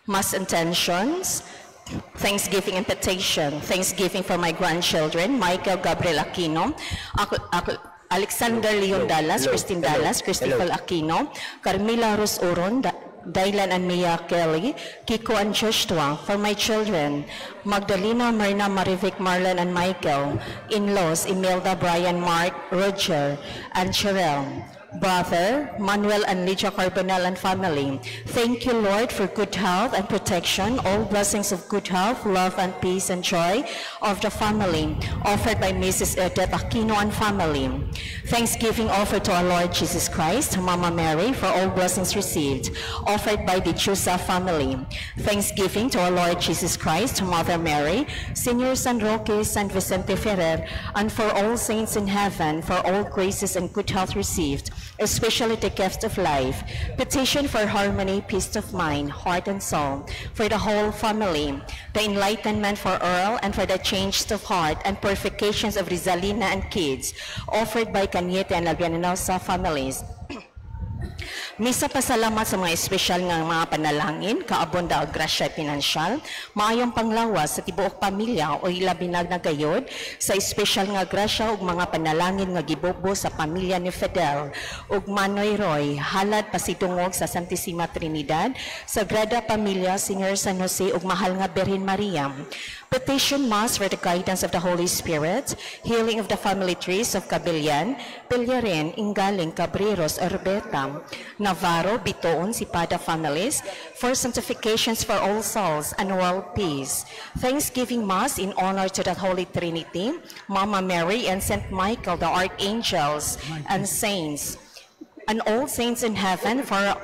Mass intentions, Thanksgiving invitation, Thanksgiving for my grandchildren, Michael Gabriel Aquino, Alexander Leon Dallas, Christine Dallas, Christopher Aquino, Carmila Rose Oron, Dylan and Mia Kelly, Kiko and Joshua. For my children, Magdalena, Marina, Marivic, Marlon, and Michael. In-laws, Imelda, Brian, Mark, Roger, and Sherelle. Brother, Manuel and Lydia Carbonell and family. Thank you, Lord, for good health and protection, all blessings of good health, love, and peace and joy of the family, offered by Mrs. Edith Aquino and family. Thanksgiving offered to our Lord Jesus Christ, to Mama Mary, for all blessings received, offered by the Chusa family. Thanksgiving to our Lord Jesus Christ, to Mother Mary, Senior San Roque, San Vicente Ferrer, and for all saints in heaven, for all graces and good health received, especially the gift of life. Petition for harmony, peace of mind, heart, and soul, for the whole family. The enlightenment for Earl, and for the change of heart and purifications of Rizalina and kids, offered by Cañete and Albianosa families. Misa pasalamat sa mga espesyal nga mga panalangin, kaabunda o grasya pinansyal, maayong panglawas sa tibuok pamilya o ilabinag na gayod sa espesyal nga grasya o mga panalangin nga gibobo sa pamilya ni Fidel ug Manoy Roy, halad pasitungog sa Santissima Trinidad, Sagrada Familia, Senior San Jose ug mahal nga Birhen Maria. Petition Mass for the guidance of the Holy Spirit, healing of the family trees of Cabillan, Pillarin, Ingaling, Cabreros, Orbeta, Navarro, Bitoon, Sipada families, for sanctifications for all souls and world peace. Thanksgiving Mass in honor to the Holy Trinity, Mama Mary and Saint Michael, the archangels and saints, and all saints in heaven for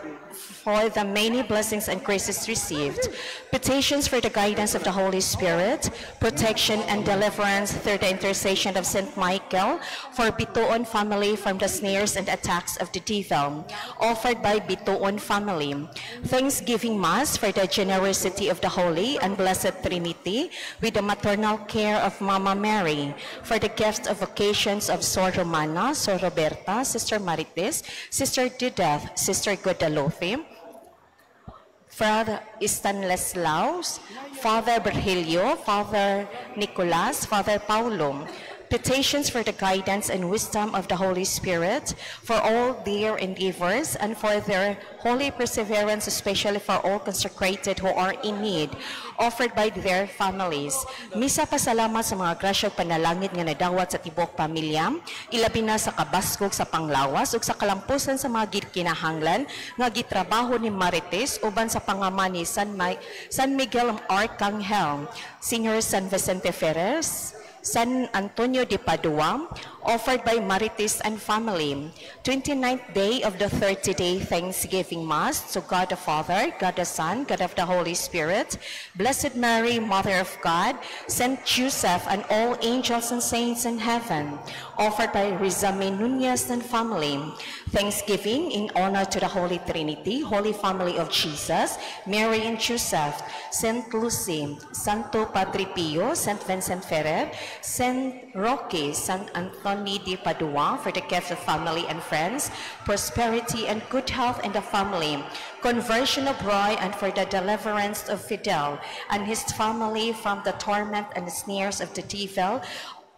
the many blessings and graces received. Petitions for the guidance of the Holy Spirit, protection and deliverance through the intercession of Saint Michael for Bitoon family from the snares and attacks of the devil, offered by Bitoon family. Thanksgiving Mass for the generosity of the Holy and Blessed Trinity with the maternal care of Mama Mary, for the gift of vocations of Sor Romana, Sor Roberta, Sister Marites, Sister Dudeth, Sister Guadalupe, Father Stanislaus, Father Virgilio, Father Nicolas, Father Paulo. Petitions for the guidance and wisdom of the Holy Spirit, for all their endeavors, and for their holy perseverance, especially for all consecrated who are in need, offered by their families. Misa pasalamat sa mga grasya panalangin nga nadawat sa tibok pamilya, ilabi na sa kabaskog sa panglawas ug sa kalampusan sa mga kinahanglan nga gitrabaho ni Marites uban sa pangaman ni San Miguel Arcangel, Senior San Vicente Ferres, San Antonio de Padua, offered by Marites and family. 29th day of the 30-day Thanksgiving Mass to God the Father, God the Son, God of the Holy Spirit, Blessed Mary, Mother of God, Saint Joseph, and all angels and saints in heaven, offered by Rizame Nunez and family. Thanksgiving in honor to the Holy Trinity, Holy Family of Jesus, Mary and Joseph, Saint Lucy, Santo Padre Pio, Saint Vincent Ferrer, Saint Roque, Saint Anthony de Padua, for the gift of family and friends, prosperity and good health in the family, conversion of Roy, and for the deliverance of Fidel and his family from the torment and the snares of the devil,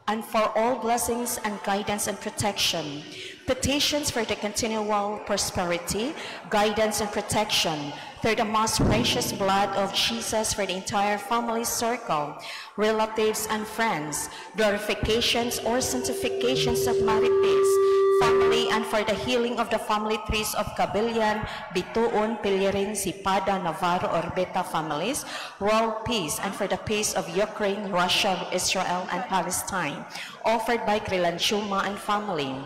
and for all blessings and guidance and protection. Petitions for the continual prosperity, guidance, and protection through the most precious blood of Jesus for the entire family circle, relatives and friends, glorifications or sanctifications of Marites, family, and for the healing of the family trees of Cabillan, Bituon, Pillarin, Sipada, Navarro, Orbeta families, world peace, and for the peace of Ukraine, Russia, Israel, and Palestine, offered by Krilanchuma and family.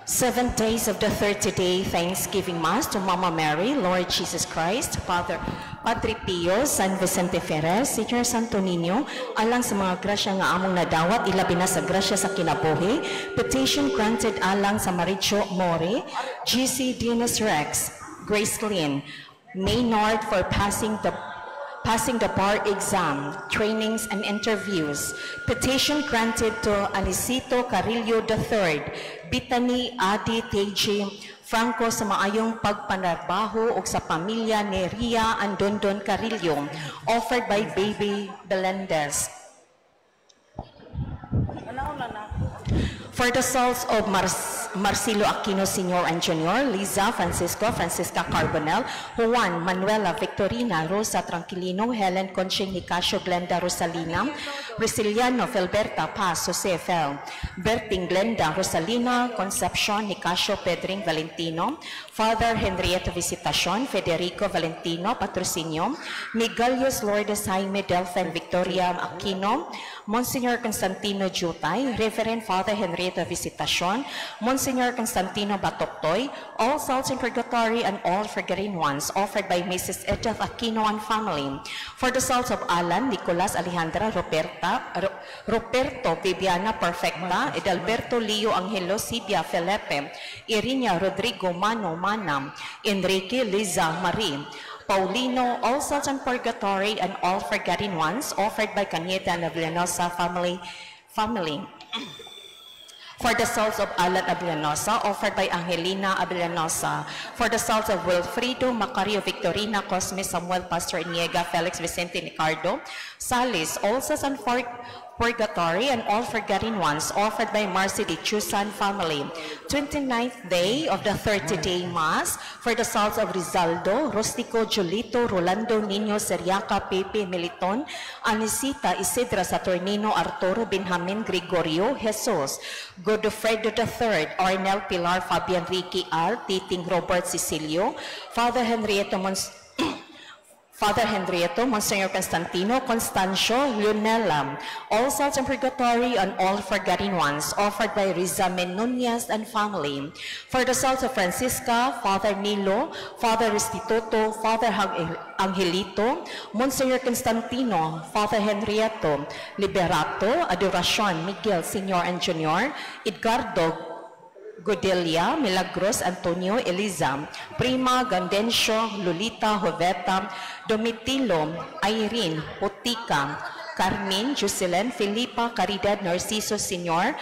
7 days of the 30-day Thanksgiving Mass to Mama Mary, Lord Jesus Christ, Padre Pio, San Vicente Ferrer, Senior Santo Niño, alang sa mga grasya nga among nadawat, ilabi na sa grasya sa kinabuhi, petition granted alang sa Maricho More, GC Dinas Rex, Grace Lynn, Maynard for passing the passing the bar exam, trainings and interviews. Petition granted to Anicito Carillo III, Bitani Adi Teji Franco sa maayong pagpanarbaho ug sa pamilya ni Ria Andondon Carillo, offered by Baby Belendez. For the souls of Marcelo Aquino Sr. and Jr., Liza Francisca Carbonell, Juan Manuela Victorina Rosa Tranquilino, Helen Conching Nicasio Glenda Rosalina, Prisciliano Felberta Paz Jose Fel, Berting Glenda Rosalina Concepcion Nicasio Pedring Valentino, Father Henrietta Visitacion, Federico Valentino Patrocinio, Miguelius Lourdes Jaime Delphin Victoria Aquino, Monsignor Constantino Jutay, Reverend Father Henrietta Visitacion, Monsignor Constantino Batoktoy, all souls in purgatory and all forgotten ones, offered by Mrs. Edith Aquino and family. For the souls of Alan, Nicolas, Alejandra, Roberto, Viviana Perfecta, Edalberto Leo Angelo, Sibia Felipe, Irinia Rodrigo Mano Manam, Enrique Liza Marie, Paulino, all souls in purgatory and all forgotten ones, offered by Cañeta and Ablanosa family. For the souls of Alan Ablanosa, offered by Angelina Ablanosa. For the souls of Wilfrido, Macario, Victorina, Cosme, Samuel, Pastor Iniega, Felix, Vicente, Ricardo, Salis, all souls in purgatory and all forgotten ones, offered by Marcy de Chusan family. 29th day of the 30-day Mass, for the souls of Rizaldo, Rostico, Julito, Rolando, Nino, Seriaca, Pepe, Militon, Anisita, Isidra, Saturnino, Arturo, Benjamin, Gregorio, Jesus, Godofredo III, Arnel, Pilar, Fabian, Ricky, Al, Titing, Robert, Cecilio, Father Henrieto, Monsignor Constantino, Constancio, Leonela, all souls in purgatory and all forgotten ones, offered by Riza Menunias and family. For the souls of Francisca, Father Nilo, Father Restituto, Father Angelito, Monsignor Constantino, Father Henrieto, Liberato, Adoracion, Miguel Sr. and Jr., Edgardo, Godelia, Milagros, Antonio, Eliza, Prima, Gandencio, Lolita, Joveta, Domitilo, Irene, Potica, Carmen, Jocelyn, Filipa, Caridad, Narciso, Senior,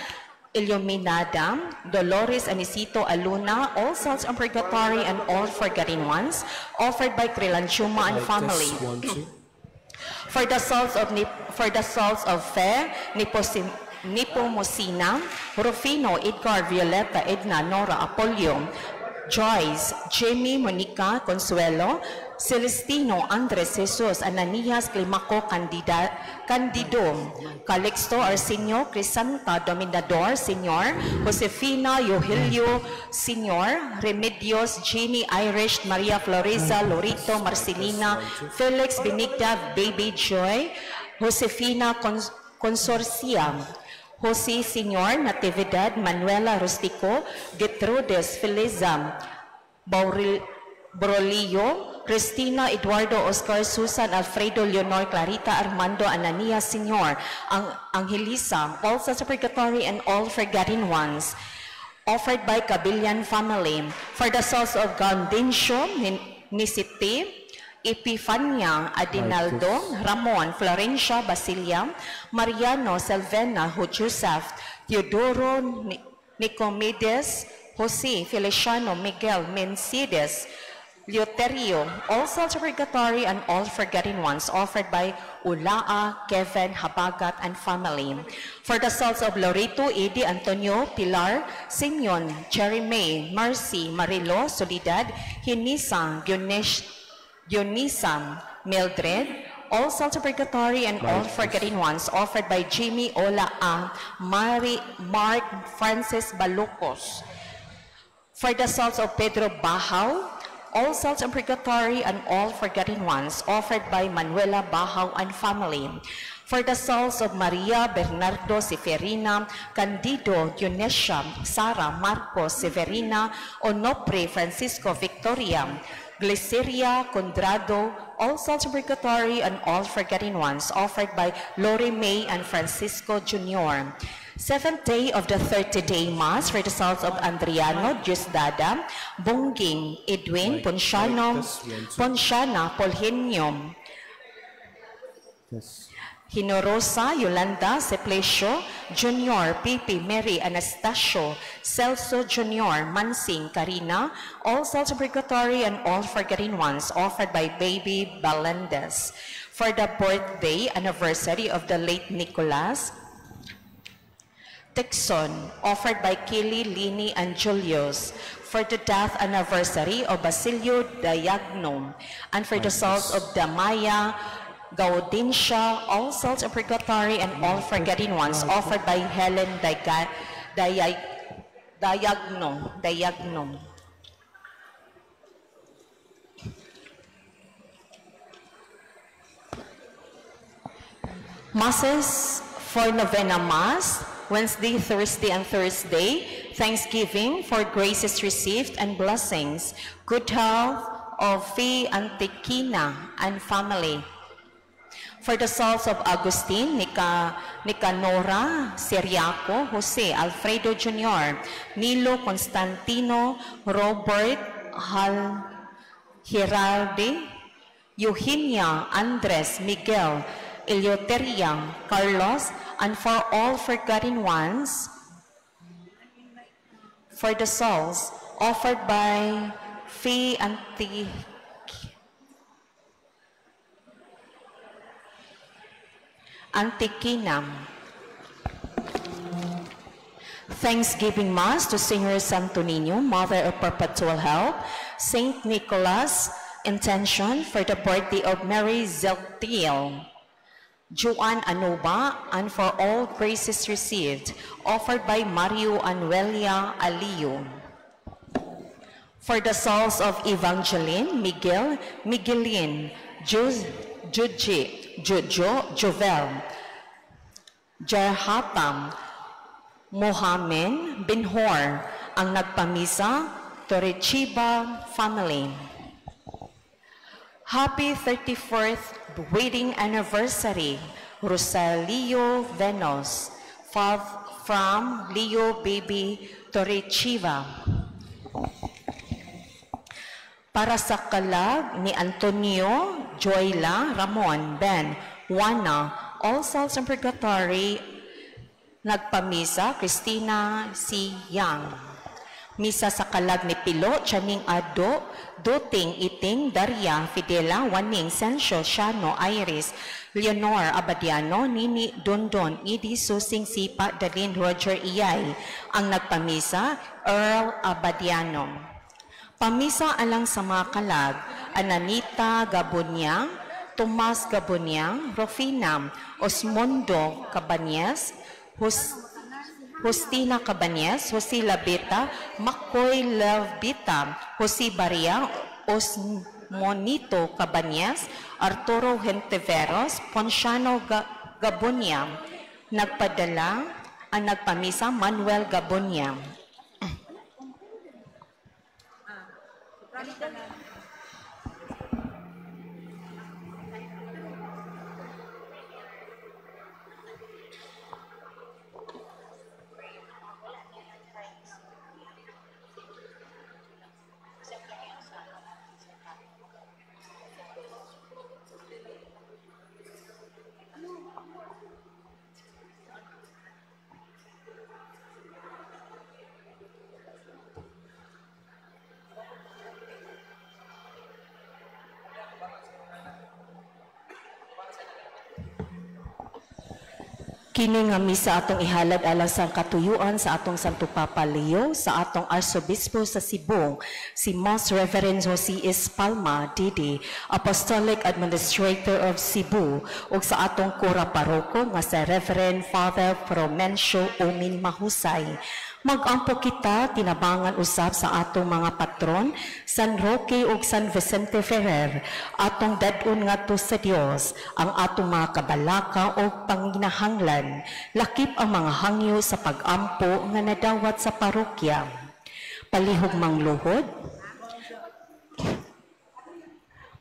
Illuminada, Dolores, Anisito, Aluna, all souls in purgatory and all forgotten ones, offered by Krilanchuma and family. For the souls of Fe, Nipomosina, Rufino, Edgar, Violeta, Edna, Nora, Apolio, Joyce, Jamie, Monica, Consuelo, Celestino, Andres, Jesus, Ananias, Climaco, Candido, Calixto, Arsenio, Crisanta, Dominador, Senyor, Josefina, Yohilio, Senyor, Remedios, Jeannie, Irish, Maria Floreza, Lorito, Marcelina, Felix, Benigda, Baby Joy, Josefina, Consorcia, Jose Senyor, Natividad, Manuela Rustico, Gertrudes, Feliza, Brolillo, Cristina, Eduardo, Oscar, Susan, Alfredo, Leonor, Clarita, Armando, Anania, Senyor, Angelisa, all souls of purgatory and all forgotten ones, offered by Cabillan family. For the souls of Gaudincio, Nisiti, Epifania, Adinaldo, Ramon, Florencia, Basilia, Mariano, Selvena, Joseph, Teodoro, Nicomedes, Jose, Feliciano, Miguel, Mencides, Leoterio, all souls of purgatory and all forgotten ones, offered by Ulaa, Kevin, Habagat, and family. For the souls of Lorito, Eddie, Antonio, Pilar, Simeon, Jeremy, Mercy, Marilo, Soledad, Hinisa, Dionisa, Mildred, all souls of purgatory and all forgotten ones, offered by Jimmy, Ola A, Mark, Francis Balucos. For the souls of Pedro Bahaw, all souls in purgatory and all forgotten ones, offered by Manuela Bahaw and family. For the souls of Maria, Bernardo, Severina, Candido, Dionesia, Sara, Marcos, Severina, Onopre, Francisco, Victoria, Glyceria, Condrado, all souls in purgatory and all forgotten ones, offered by Lori May and Francisco Jr. Seventh day of the 30-day Mass for the souls of Andriano, Diosdada, Bongging, Edwin, Ponciano, Polhenio, Yes. Hinorosa Yolanda Seplecio Jr., Pipi Mary Anastasio, Celso Jr., Mansing Karina, all souls obligatory and all forgotten ones offered by Baby Balendes. For the birthday anniversary of the late Nicolas Tixon, offered by Kili, Lini, and Julius. For the death anniversary of Basilio Diagno, and for the souls of Damaya Gaudensia, all souls of purgatory and all forgotten ones, offered by Helen Diagno. Masses for Novena Mass, Wednesday, Thursday, and Thursday. Thanksgiving for graces received and blessings. Good health of Fee Antiquina and family. For the souls of Agustin, Nicanora, Siriaco, Jose, Alfredo Jr., Nilo, Constantino, Robert, Hiralde, Eugenia, Andres, Miguel, Eleuteria, Carlos, and for all forgotten ones, for the souls offered by Fee Antiquinam. Thanksgiving Mass to Senior Santo Niño, Mother of Perpetual Help, Saint Nicholas, intention for the birthday of Mary Zeltiel, Juan Anuba, and for all graces received, offered by Mario Anuelia Aliyo. For the souls of Evangeline, Miguel, Miguelin, Jovel, Jarhatam, Mohamed Binhor, ang nagpamisa, Torrechiba family. Happy 34th wedding anniversary, Rosalio Venos, from Leo Baby Torrechiva. Para sa kalag ni Antonio, Joyla, Ramon, Ben, Juana, all souls in purgatory, nagpamisa, Christina C. Yang. Misa sa kalag ni Pilo, Chaning Ado, Duting, Iting, Daria, Fidela, Waning, Sencio, Shano, Iris, Leonor, Abadiano, Nini, Dondon, Idi, Susing, Sipa, Dalin, Roger, Iyay. Ang nagpamisa, Earl Abadiano. Pamisa alang sa mga kalag, Ananita Gabunya, Tomas Gabunya, Rofina, Osmundo Cabanyes, Justina Cabanyes, Jose Labeta, Makoy Lavbita, Jose Baria, Osmonito Cabanyes, Arturo Genteveros, Ponciano Gabunya. Nagpadala ang nagpamisa, Manuel Gabunya. Kini nga misa atong ihalad alang sa katuyuan sa atong Santo Papa Leo, sa atong Arsobispo sa Cebu, si Most Reverend Jose Palma, Didi, Apostolic Administrator of Cebu, ug sa atong Kura Paroko nga sa Reverend Father Promencio Umin Mahusay. Mag-ampo kita tinabangan usab sa atong mga patron, San Roque ug San Vicente Ferrer, atong dadun ngadto sa Dios, ang atong mga kabalaka ug panginahanglan, lakip ang mga hangyo sa pag-ampo nga nadawat sa parokya. Palihog mangluhod,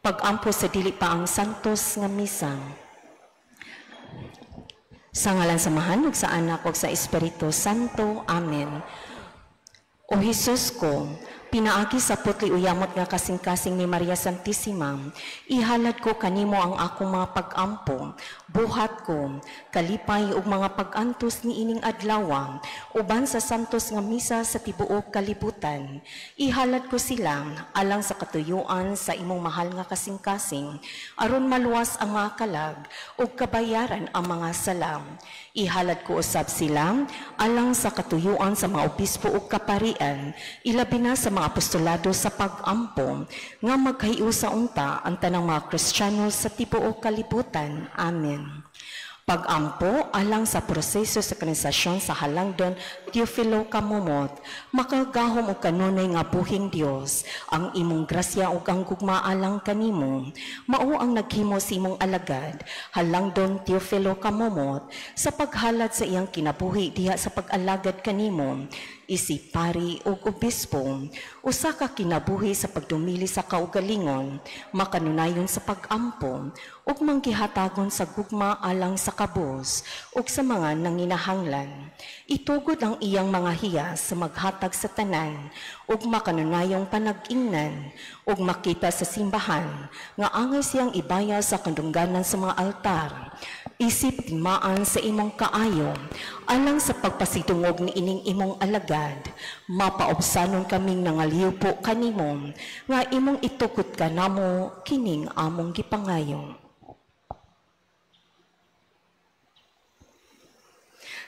pag-ampo sa dili pa ang santos nga misa. Sa ngalan sa Mahan ug sa Anak ug sa Espiritu Santo. Amen. O Jesus ko, Pinaagi sa putli uyamot nga kasing-kasing ni Maria Santissima, ihalad ko kanimo ang akong mga pag-ampo, buhat ko, kalipay ug mga pag-antos ni ining adlaw, uban sa santos nga misa sa tibuok kalibutan. Ihalad ko sila alang sa katuyuan sa imong mahal nga kasing-kasing, aron maluwas ang mga kalag ug kabayaran ang mga salam. Ihalad ko usab sila alang sa katuyuan sa mga obispo ug kaparian, ilabi na sa mga apostolado sa pag-ampo, nga maghayo sa unta ang tanang mga Kristiyano sa tibuok kalibutan. Amen. Pag-ampo alang sa proseso sa kanisasyon sa halangdon Teofilo Kamumot, makagahom og kanunay nga buhing Dios, ang imong grasya ug ang gugma alang kanimo. Mao ang naghimo sa imong alagad, halangdon Teofilo Kamumot, sa paghalad sa iyang kinabuhi diha sa pag-alagad kanimo. Isip pari ug obispo, usa ka kinabuhi sa pagdumili sa kaugalingon, makanunayon sa pag-ampo, ug manggihatagon sa gugma alang sa kabus ug sa mga nanginahanglan. Itugod ang iyang mga hiyas sa maghatag sa tanan ug makanunayong panag-ingnan ug makita sa simbahan nga angay siyang ibaya sa kandungganan sa mga altar. Isip timaan sa imong kaayo alang sa pagpasidungog ni ining imong alagad, mapaobsanon kaming nangaliw po kanimo nga imong itukod kanamo kining among gipangayo.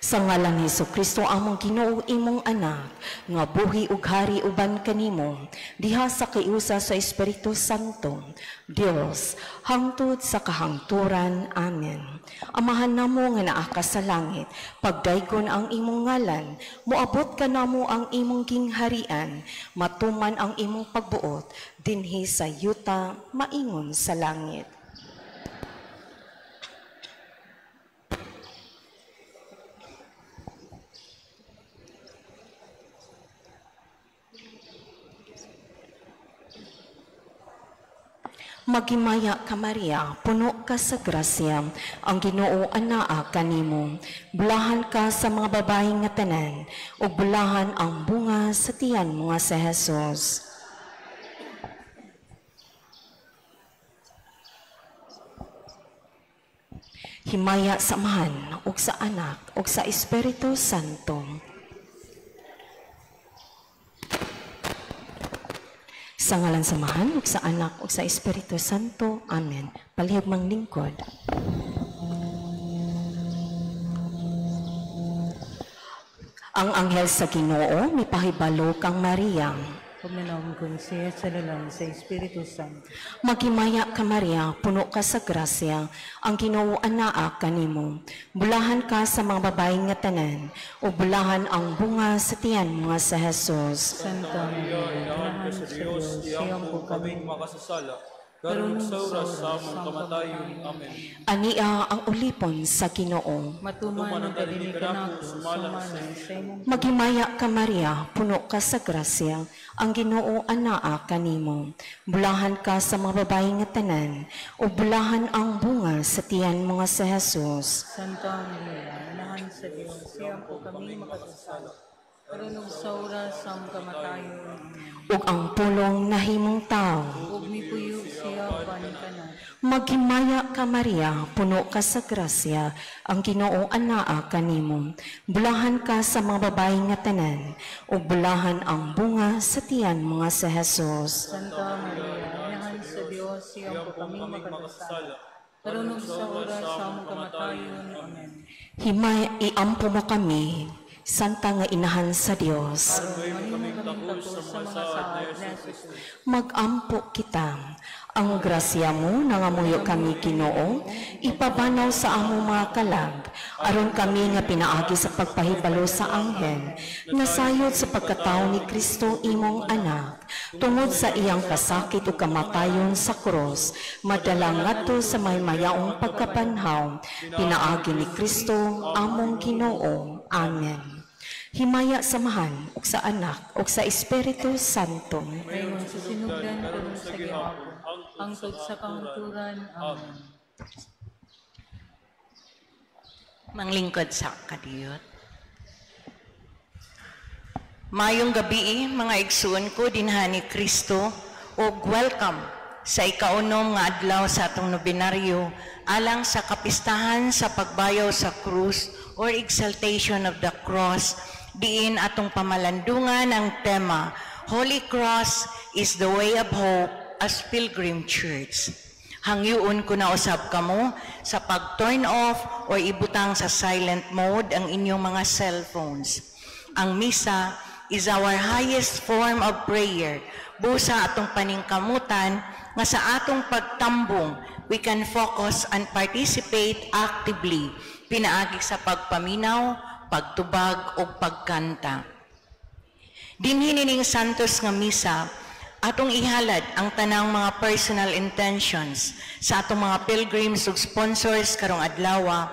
Sa ngalan ni Jesucristo among Ginoo imong anak, nga buhi ug hari uban kanimo, diha sa kiusa sa Espiritu Santo, Dios, hangtod sa kahangturan. Amen. Amahan namo nga naa ka sa langit, pagdaygon ang imong ngalan, moabot ka namo ang imong gingharian, matuman ang imong pagbuot, dinhi sa yuta, maingon sa langit. Magimaya ka Maria, puno ka sa grasya, ang Ginoo anaa kanimo. Bulahan ka sa mga babaeng nga tanan, ug bulahan ang bunga sa tiyan mo nga si Jesus. Himaya sa Amahan, ug sa Anak, ug sa Espiritu Santo. Sa ngalan sa Amahan, ug sa Anak, ug sa Espiritu Santo. Amen. Palihog mang lingkod. Ang anghel sa Ginoo mipahibalo kang Maria. Pagmanawag kong siya sa lalang sa Espiritu Santo. Magimaya ka Maria, puno ka sa grasya, ang Ginoo anaa kanimo. Bulahan ka sa mga babaeng nga tanan, o bulahan ang bunga sa tiyan mga sa Jesus. Santa Maria, inahan sa Diyos, siyang po kaming makasasala, karon sa oras sa among kamatayon. Amen. Ania ang ulipon sa Ginoo. matuman ang kadilikan ako, sumanan sa imong Magimaya ka Maria, puno ka sa grasya, ang Ginoo anaa kanimo. Bulahan ka sa mga babaeng nga tanan, o bulahan ang bunga sa tiyan mga sa Jesus. Santa Maria, inahan sa Diyos, siyang po kaming makasasala, karon sa oras sa among kamatayon. Amen. Ug ang pulong nahimong tao. Ug mipuyo siya panikanan. Maghimaya ka Maria, puno ka sa grasya, ang Ginoo anaa kanimo. Bulahan ka sa mga babaeng nga tanan, ug bulahan ang bunga sa tiyan mga sa Jesus. Santa Maria, inahan sa Diyos, siyang po kaming makasasala, karon sa oras sa among kamatayon. Amen. Himay iampo mo kami, Santa nga inahan sa Dios. Mag-ampo kita. Ang grasya mo nangamuyo kami Ginoo, ipabanaw sa among mga kalag, aron kami nga pinaagi sa pagpahibalo sa anghel, nasayod sa pagkatao ni Kristo imong anak, tungod sa iyang kasakit ug kamatayon sa krus, madala ngadto sa may mayaong pagkabanhaw, pinaagi ni Kristo among Ginoo. Amen. Himaya samahan ug sa Anak ug sa Espiritu Santo. Ngayon sa sinugdan karon sa gihapon, hangtod sa kahangturan. Amen. Manglingkod sa kadiyot. Mayong gabi, mga igsoon ko dinha ni Kristo, ug welcome sa ikaunom nga adlaw sa atong nobinaryo alang sa kapistahan sa pagbayaw sa krus or exaltation of the cross, diin atong pamalandungan ang tema, Holy Cross is the way of hope as Pilgrim Church. Hangyuon ko na usab kamo sa pag-turn off o ibutang sa silent mode ang inyong mga cellphones. Ang misa is our highest form of prayer. Busa atong paningkamutan nga sa atong pagtambong, we can focus and participate actively pinaagi sa pagpaminaw, pagtubag o pagkanta. Dinhi nining santos nga misa, atong ihalad ang tanang mga personal intentions sa atong mga pilgrims ug sponsors karong adlaw,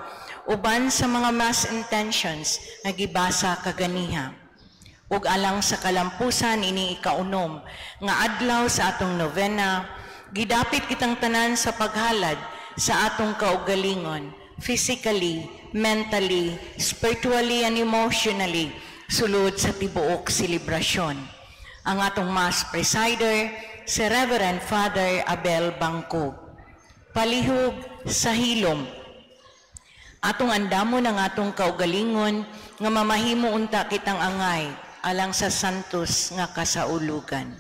uban sa mga mass intentions nga gibasa kaganiha. Ug alang sa kalampusan ini ikaunom nga adlaw sa atong novena, gidapit kitang tanan sa paghalad sa atong kaugalingon, physically, mentally, spiritually, and emotionally, sulod sa tibuok selebrasyon. Ang atong mass presider, si Reverend Father Abel Bangkog. Palihog sa hilom, atong andamon ang atong kaugalingon nga mamahimo unta kitang angay alang sa santos nga kasaulugan.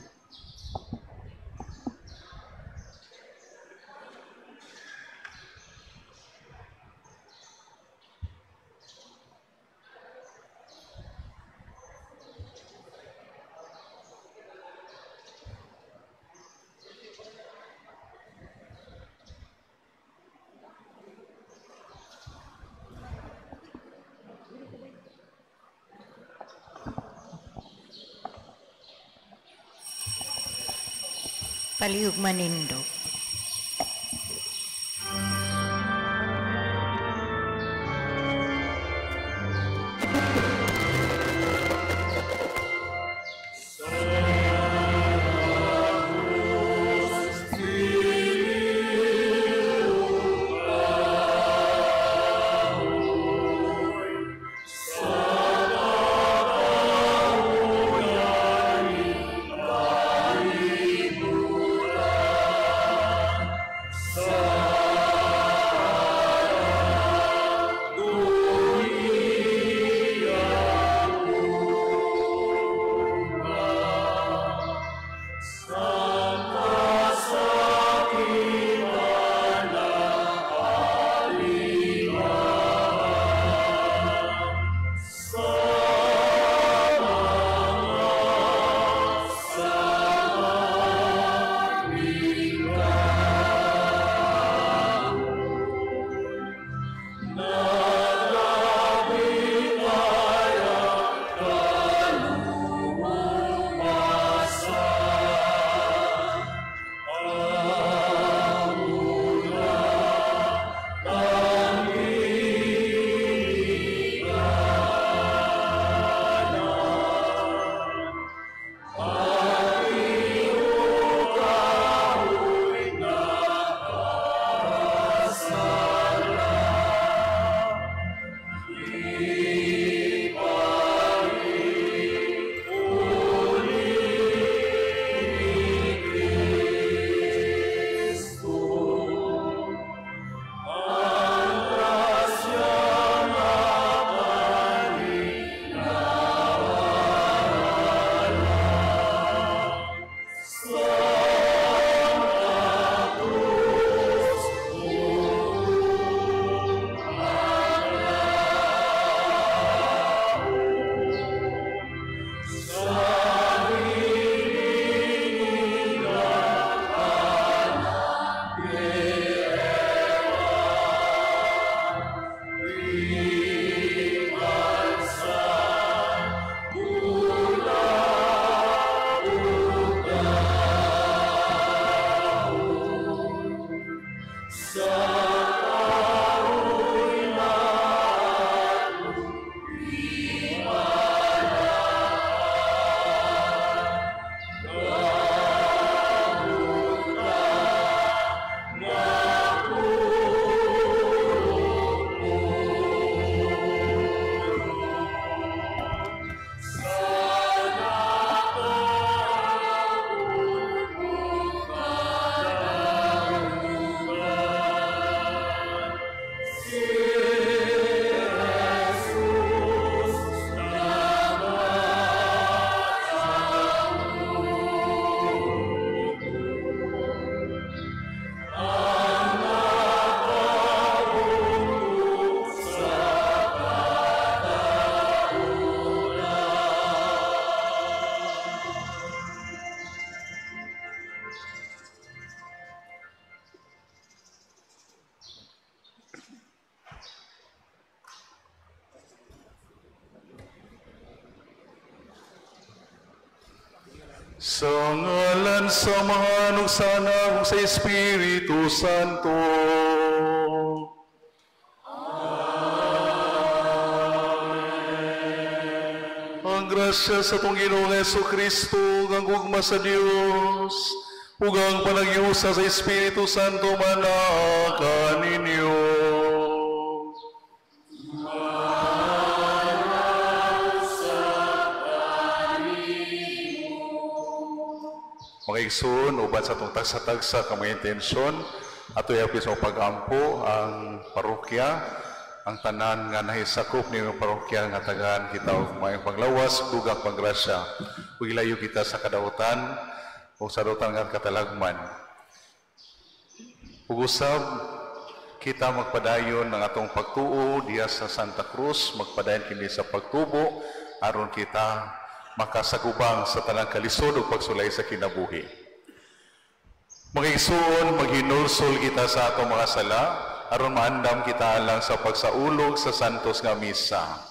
Palihog manindog. Sa ngalan sa Ama ug sa Anak ug sa Espiritu Santo. Ang grasya sa atong Ginoong Jesucristo, ang gugma sa Dios, ug ang panaghiusa sa Espiritu Santo manaka ninyo. Mga igsoon, uban sa itong tagsa-tagsa ka mga intensyon, ato yapis o pag-ampo ang parokya, ang tanan nga nahisakop ni yung parokya nga tagaan kita o mayang paglawas, dugang paggrasya, ilayo kita sa kadautan o sa dautan nga katalagman. Ug-usab, kita magpadayon ng atong pagtuo diya sa Santa Cruz, magpadayon kini sa pagtubo, aron kita makasagubang sa tanang kalisod o pagsulay sa kinabuhi. Mga igsoon, maghinulsol kita sa atong mga sala, aron maandam kita alang sa pagsaulog sa santos nga misa.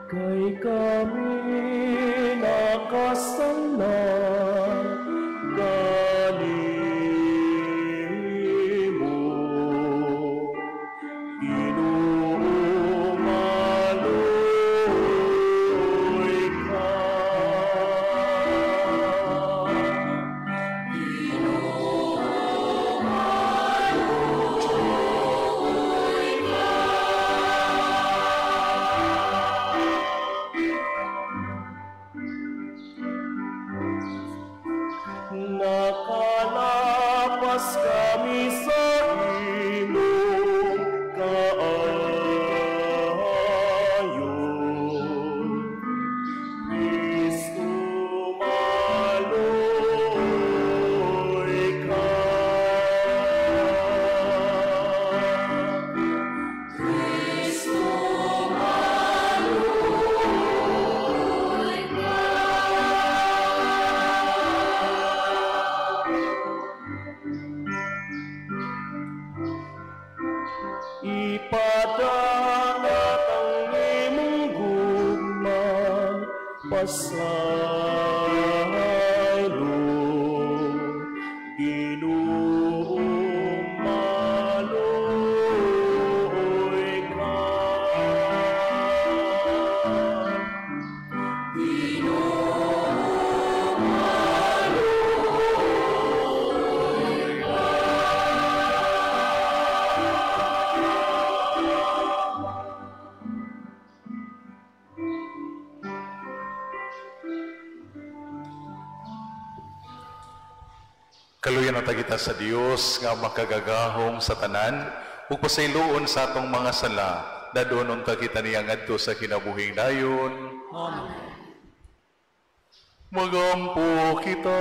Kay kami nakasala Kaluyan ang tagita sa Dios nga makagagahom sa tanan ug pasayloon sa atong mga sala dadon unta kita niya ngadto sa kinabuhing dayon. Amen. Magampo kita.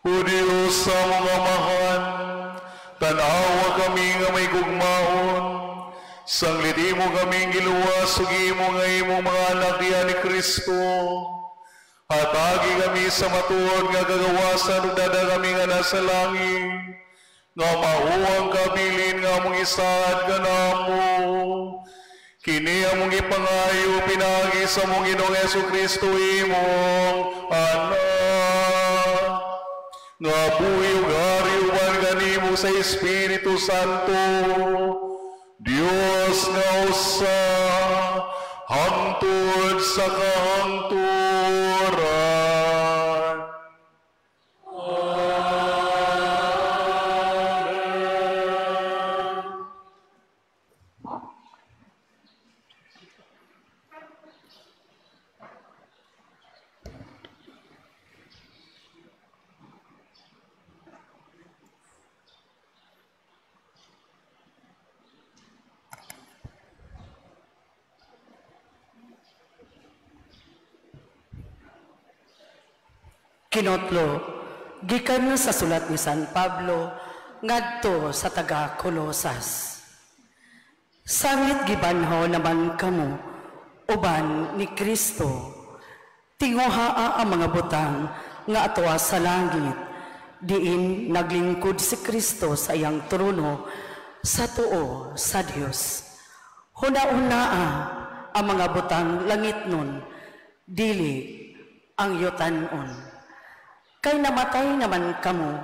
O Diyos sa mga amahan, tanawa kami nga may gugmaon, sangliti mo kaming giluwas, sugi mo nga imong mga anak diya ni Kristo. Hatagi kami sa matuod nga kagawasan, ug dada kami nga nasa langit, nga mauwang kabilin nga mong isaad ka namo. Kini among ipangayo, pinagi sa mong Ginoong Jesucristo imong anak. Nga buhi ug hari uban kanimo sa Espiritu Santo, Dios nga usa, hangtod sa kahangturan. Amen. Kinotlo, gikan na sa sulat ni San Pablo, ngadto sa taga Colosas. Sangit gibanhaw naman kamo, uban ni Kristo, tinguhaa ang mga butang nga atwa sa langit, diin naglingkod si Kristo sa iyang trono sa tuo sa Dios. Huna-unaa ang mga butang langit nun, dili ang yutanon. Kay namatay naman kamo,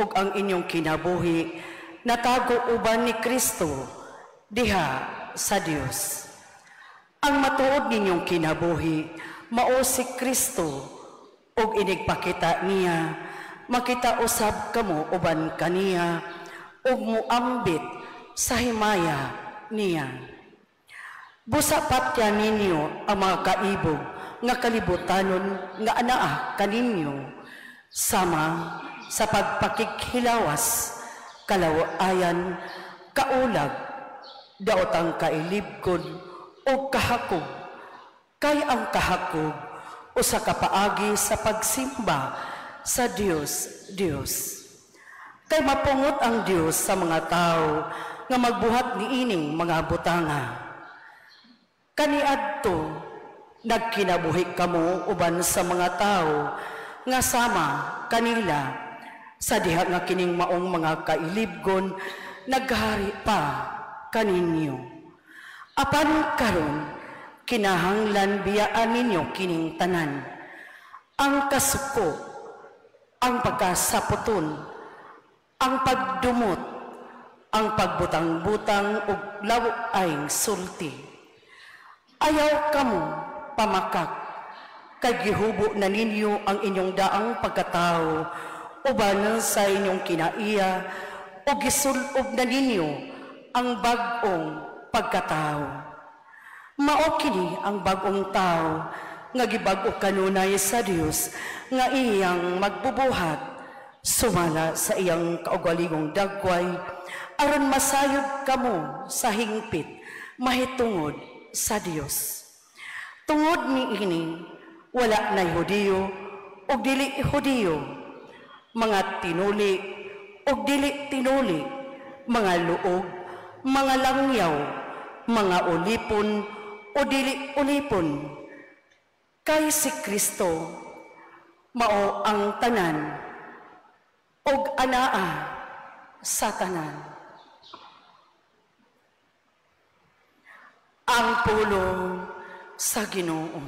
ug ang inyong kinabuhi, natago uban ni Kristo, diha sa Dios. Ang matuod ninyong kinabuhi, mao si Kristo, ug inigpakita niya, makita usab kamo uban kaniya, ug muambit sa himaya niya. Busa patya ninyo ang mga kaibog nga kalibutanon nga anaa kaninyo, sama sa pagpakikhilawas, kalawayan, kaulag, daotang kailibkod o kahakog. Kay ang kahakog usa ka paagi sa pagsimba sa Dios. Kay mapungot ang Dios sa mga tao nga magbuhat niining mga butanga. Kaniadto nagkinabuhi kamo uban sa mga tao nga sama kanila sa diha nga kining maong mga kailibgon naghari pa kaninyo. Apan karon kinahanglan biyaan ninyo kining tanan, ang kasuko, ang pagkasaputon, ang pagdumot, ang pagbutang-butang ug lawaing sulti. Ayaw kamo pamakak, kay gihubo na ninyo ang inyong daang pagkatao uban sa inyong kinaiya o gisulob na ninyo ang bag-ong pagkatao. Mao kini ang bag-ong tao nga gibag-o kanunay sa Dios nga iyang magbubuhat sumala sa iyang kaugalingong dagway aron masayod kamo sa hingpit mahitungod sa Dios. Tungod niini wala na Hudiyo ug dili Hudiyo, mga tinuli ug dili tinuli, mga luog, mga langyaw, mga ulipon o dili ulipon. Kay si Kristo mao ang tanan ug anaa sa tanan. Ang pulong sa Ginoo.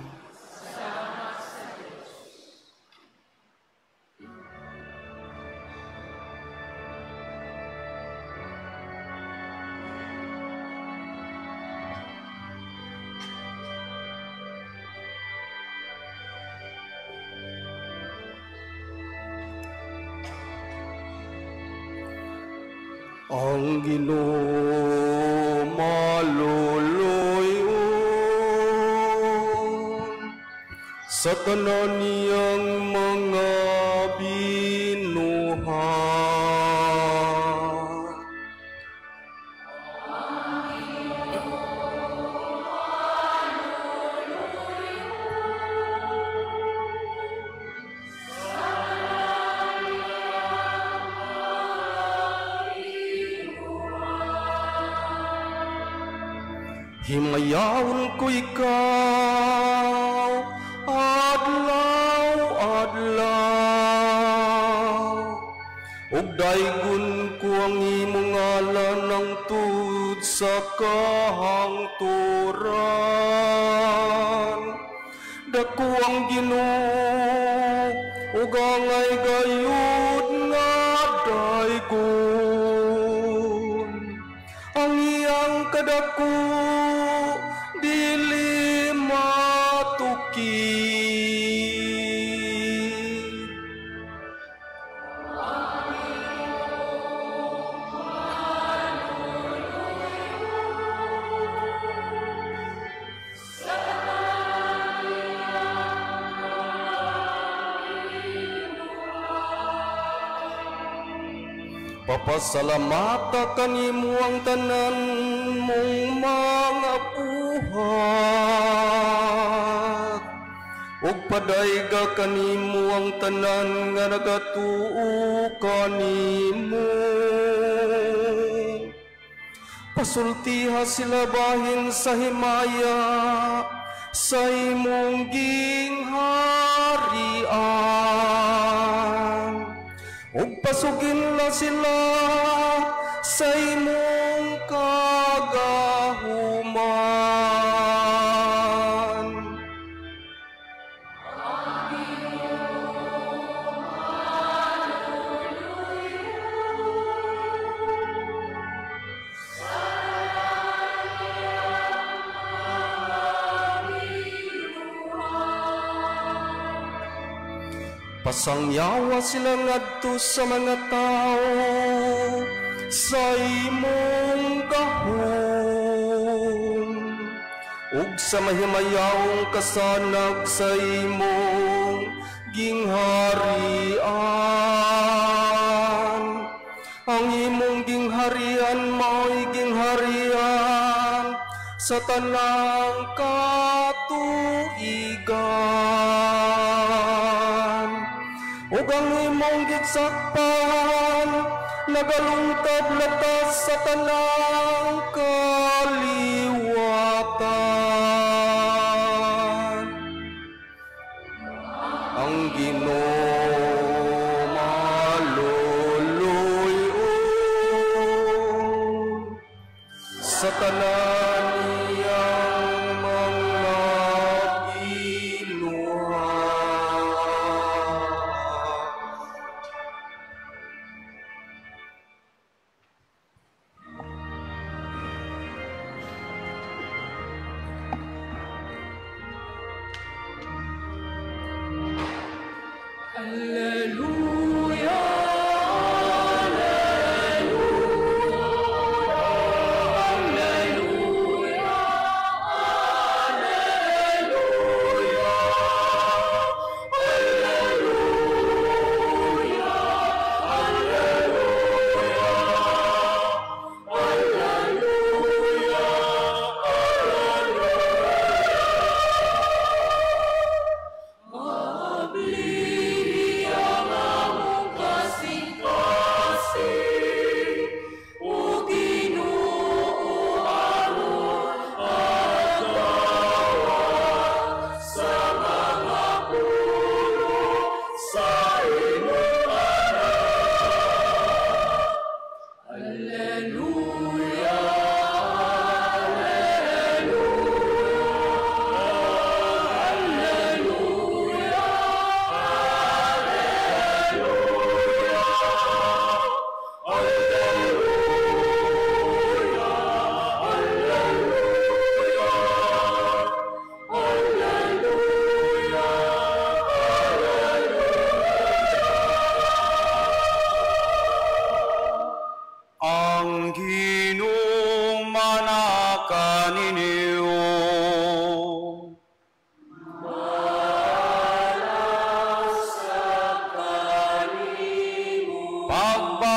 Ang Ginoo maluluyon sa tanan niyang mga binuhat. Himayaon ko ikaw, adlaw-adlaw, ug daygon ko ang imong ngalan ng tud sa kahangturan. Dako ang Ginoo, ug angay gayud nga daygon. Ang iyang kadako dili matuki. Papasalamata kanimo ang tanan mong mga buhat, ug padayga kanimo ang tanan nga nagatuo kanimo. Pasultiha sila bahin sa himaya sa imong gingharian. Pasugin na sila sa imong kagahuman. Pasangyawa sila ngadto sa mga tao sa imong gahom, ug sa mahimayawong kasanag sa imong gingharian. Ang imong gingharian mao'y gingharian sa tanang katuigan. Ug ang imong gitsakpan nagalungkad latas sa tanang kaliwatan. Ang Ginoo maluluyon sa tanan iyang mga binuhat.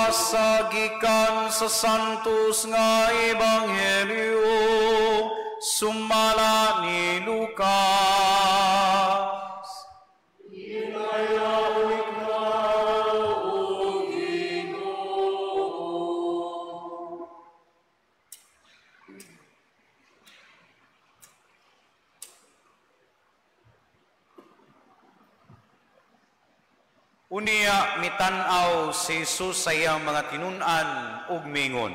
Pagbasagikan sa santos nga ebanghelyo sumala ni Lucas. Unia mitanaw si Jesus sa iyang mga tinun-an ug mingon,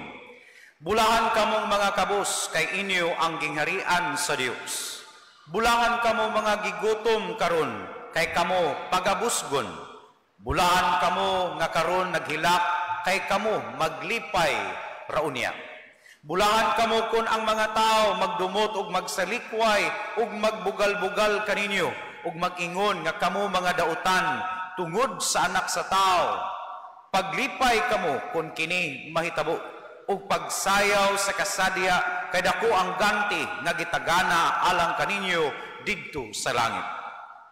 bulahan kamong mga kabus kay inyo ang gingharian sa Dios. Bulahan kamo mga gigutom karon kay kamo pagabusgon. Bulahan kamo nga karon naghilak kay kamo maglipay raunya. Bulahan kamo kun ang mga tao magdumot ug magsalikway ug magbugal-bugal kaninyo ug magingon nga kamo mga dautan tungod sa anak sa tao. Paglipay kamo kung kini mahitabo ug pagsayaw sa kasadya kay dako ang ganti nga gitagana alang kaninyo didto sa langit.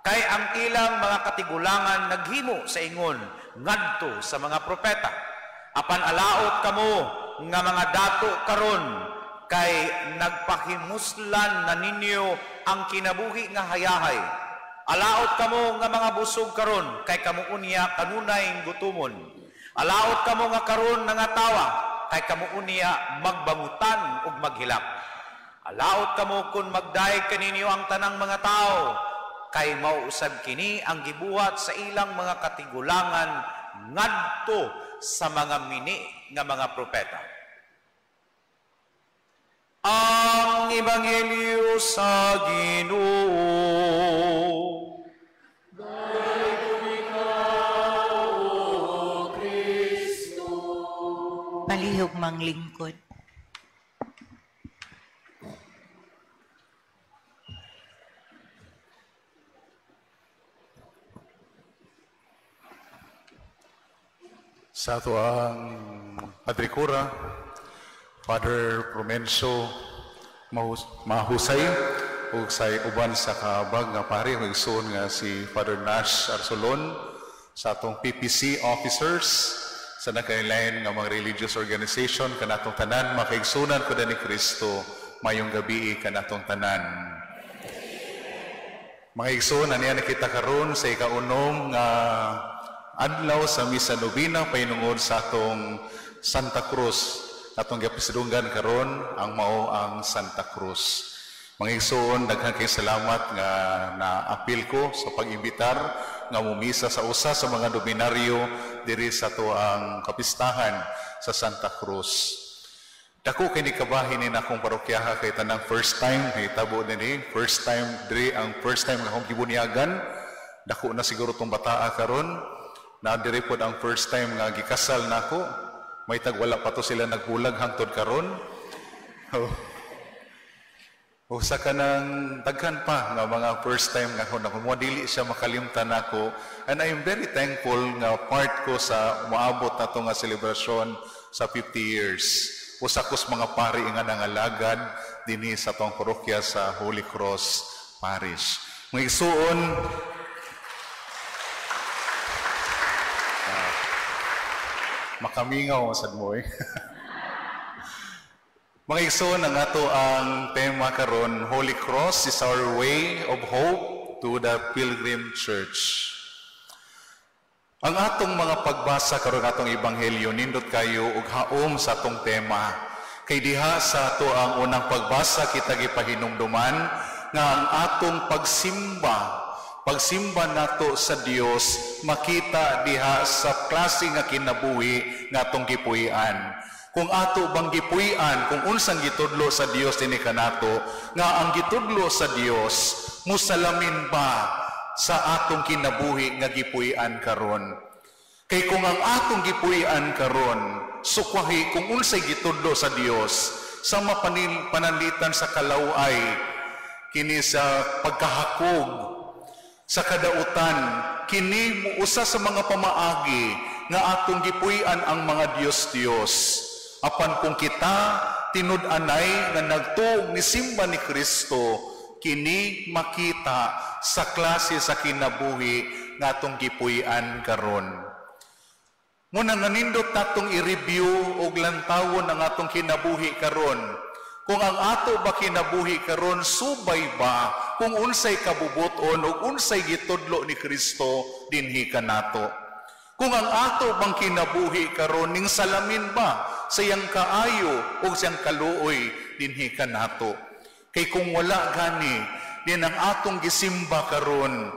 Kay ang ilang mga katigulangan naghimo sa ingon ngadto sa mga propeta. Apan alaot kamo nga mga dato karon kay nagpahimuslan na ninyo ang kinabuhi nga hayahay. Alaot kamo nga mga busog karon kay kamo unya kanunay gutumon. Alaot kamo nga karon nangatawa kay kamo unya magbangutan ug maghilak. Alaot kamo kun magdaig kaninyo ang tanang mga tao kay mauusab kini ang gibuhat sa ilang mga katigulangan ngadto sa mga mini nga mga propeta. Ang Ebanghelyo sa Ginoo. Palihog mang lingkod. Sa ato ang Padrikura, Father Promencio Mahusay, ug sa uban sa kaabag nga pari ug igsoon nga si Father Nash Arsolon, sa atong PPC officers, sa nakailain nga mga religious organization, kanatong tanan, makaigsunan ko ni Kristo, mayong gabi kanatong tanan. Mga igsoon, aniya nakita karon sa ikaunong adlaw sa Misa Novena painungod sa atong Santa Cruz. Atong gipasidunggan karon ang mao ang Santa Cruz. Mga igsoon, daghang kay salamat nga naapil ko sa pag-imbitar nga mumisa sa usa sa mga dominaryo diri sa ato ang kapistahan sa Santa Cruz. Dako kay ni kabahin ni akong parokyaha kay tanang first time hitabo dinhi, first time diri ang first time nga akong gibunyagan. Dako na siguro tong bataa karon. Na diri pod ang first time nga gikasal nako. May tagwala pa to sila nagbulag hangtod karon. Usa ka nang daghan pa nga mga first time nga ako mo dili siya makalimtan nako. And I am very thankful nga part ko sa moabot nato nga selebrasyon sa 50 years. Usa ko sa mga pari nga nangalagad dinhi sa tong parokya sa Holy Cross Parish. Mga igsoon, makamingaw sad mo eh. Mga igsoon, ang ato ang tema karon, Holy Cross is our way of hope to the Pilgrim Church. Ang atong mga pagbasa karon atong ebanghelyo nindot kayo ug haom sa atong tema. Kay diha sa ato ang unang pagbasa kita gipahinumduman nga ang atong pagsimba nato sa Dios makita diha sa klase nga kinabuhi nga atong gipuy-an. Kung ato bang gipuy-an, kung unsang gitudlo sa Dios dinhi kanato, nga ang gitudlo sa Dios musalamin ba sa atong kinabuhi nga gipuy-an karon? Kay kung ang atong gipuy-an karon sukwahi kung unsay gitudlo sa Dios sa pananlitan sa kalaway kini sa pagkahakog sa kadautan, kini usa sa mga pamaagi nga atong gipuy-an ang mga Dios. Apan kung kita tinud-anay nga nagtuog ni simba ni Kristo, kini makita sa klase sa kinabuhi nga atong gipuy-an karon. Muna nga nindot natong i-review og lantawon ang atong kinabuhi karon. Kung ang ato ba kinabuhi karon subay ba kung unsay kabubuton o unsay gitudlo ni Kristo dinhi kanato. Kung ang ato bang kinabuhi karon ning salamin ba sa iyang kaayo o siyang kaluoy dinhi kanato. Kay kung wala gani din ang atong gisimba karon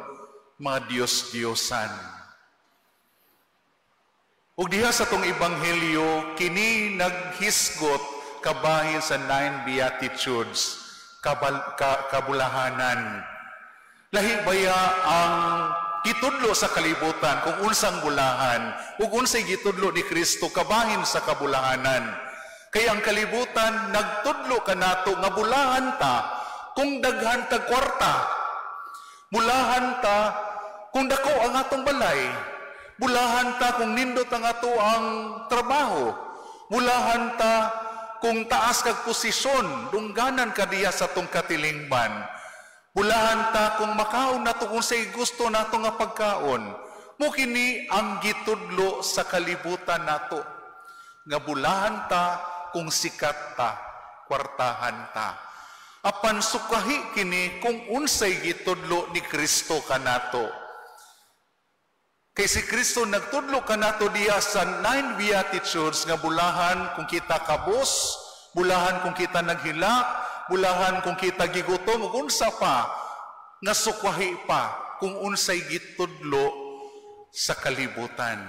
mga Dios-Diosan. Ug diha sa tong ebanghelyo kini naghisgot kabahin sa 9 Beatitudes, kabulahanan. Lahi baya ang gitudlo sa kalibutan kung unsang bulahan, ug unsay gitudlo ni Kristo kabahin sa kabulahanan. Kaya ang kalibutan nagtudlo kanato nga bulahan ta kung daghan tag kwarta. Bulahan ta kung dako ang atong balay. Bulahan ta kung nindot ang ato ang trabaho. Bulahan ta kung taas kag posisyon, dungganan ka diya sa tong katilingban. Bulahan ta kung makaon nato kung say gusto nato nga pagkaon. Mo kini ang gitudlo sa kalibutan nato. Nga bulahan ta kung sikat ta, kwartahan ta. Apan sukahi kini kung unsay gitudlo ni Kristo kanato. Kay si Kristo nagtudlo kanato diya sa 9 Beatitudes nga bulahan kung kita kabos, bulahan kung kita naghila, bulahan kung kita gigutom, ug unsa pa nga sukwahi pa kung unsay gitudlo sa kalibutan.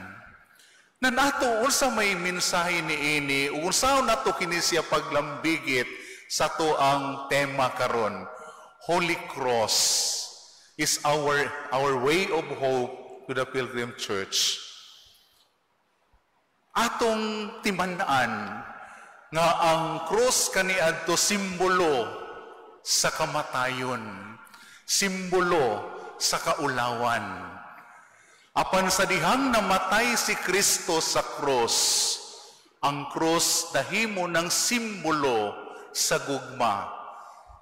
Na nato unsa may mensahe niini, unsa nato kini siya paglambigit sa to ang tema karon. Holy Cross is our way of hope to the Pilgrim Church. Atong timan-an nga ang cross kaniadto simbolo sa kamatayon, simbolo sa kaulawan. Apan sa dihang namatay si Kristo sa cross, ang cross dahimo ng simbolo sa gugma,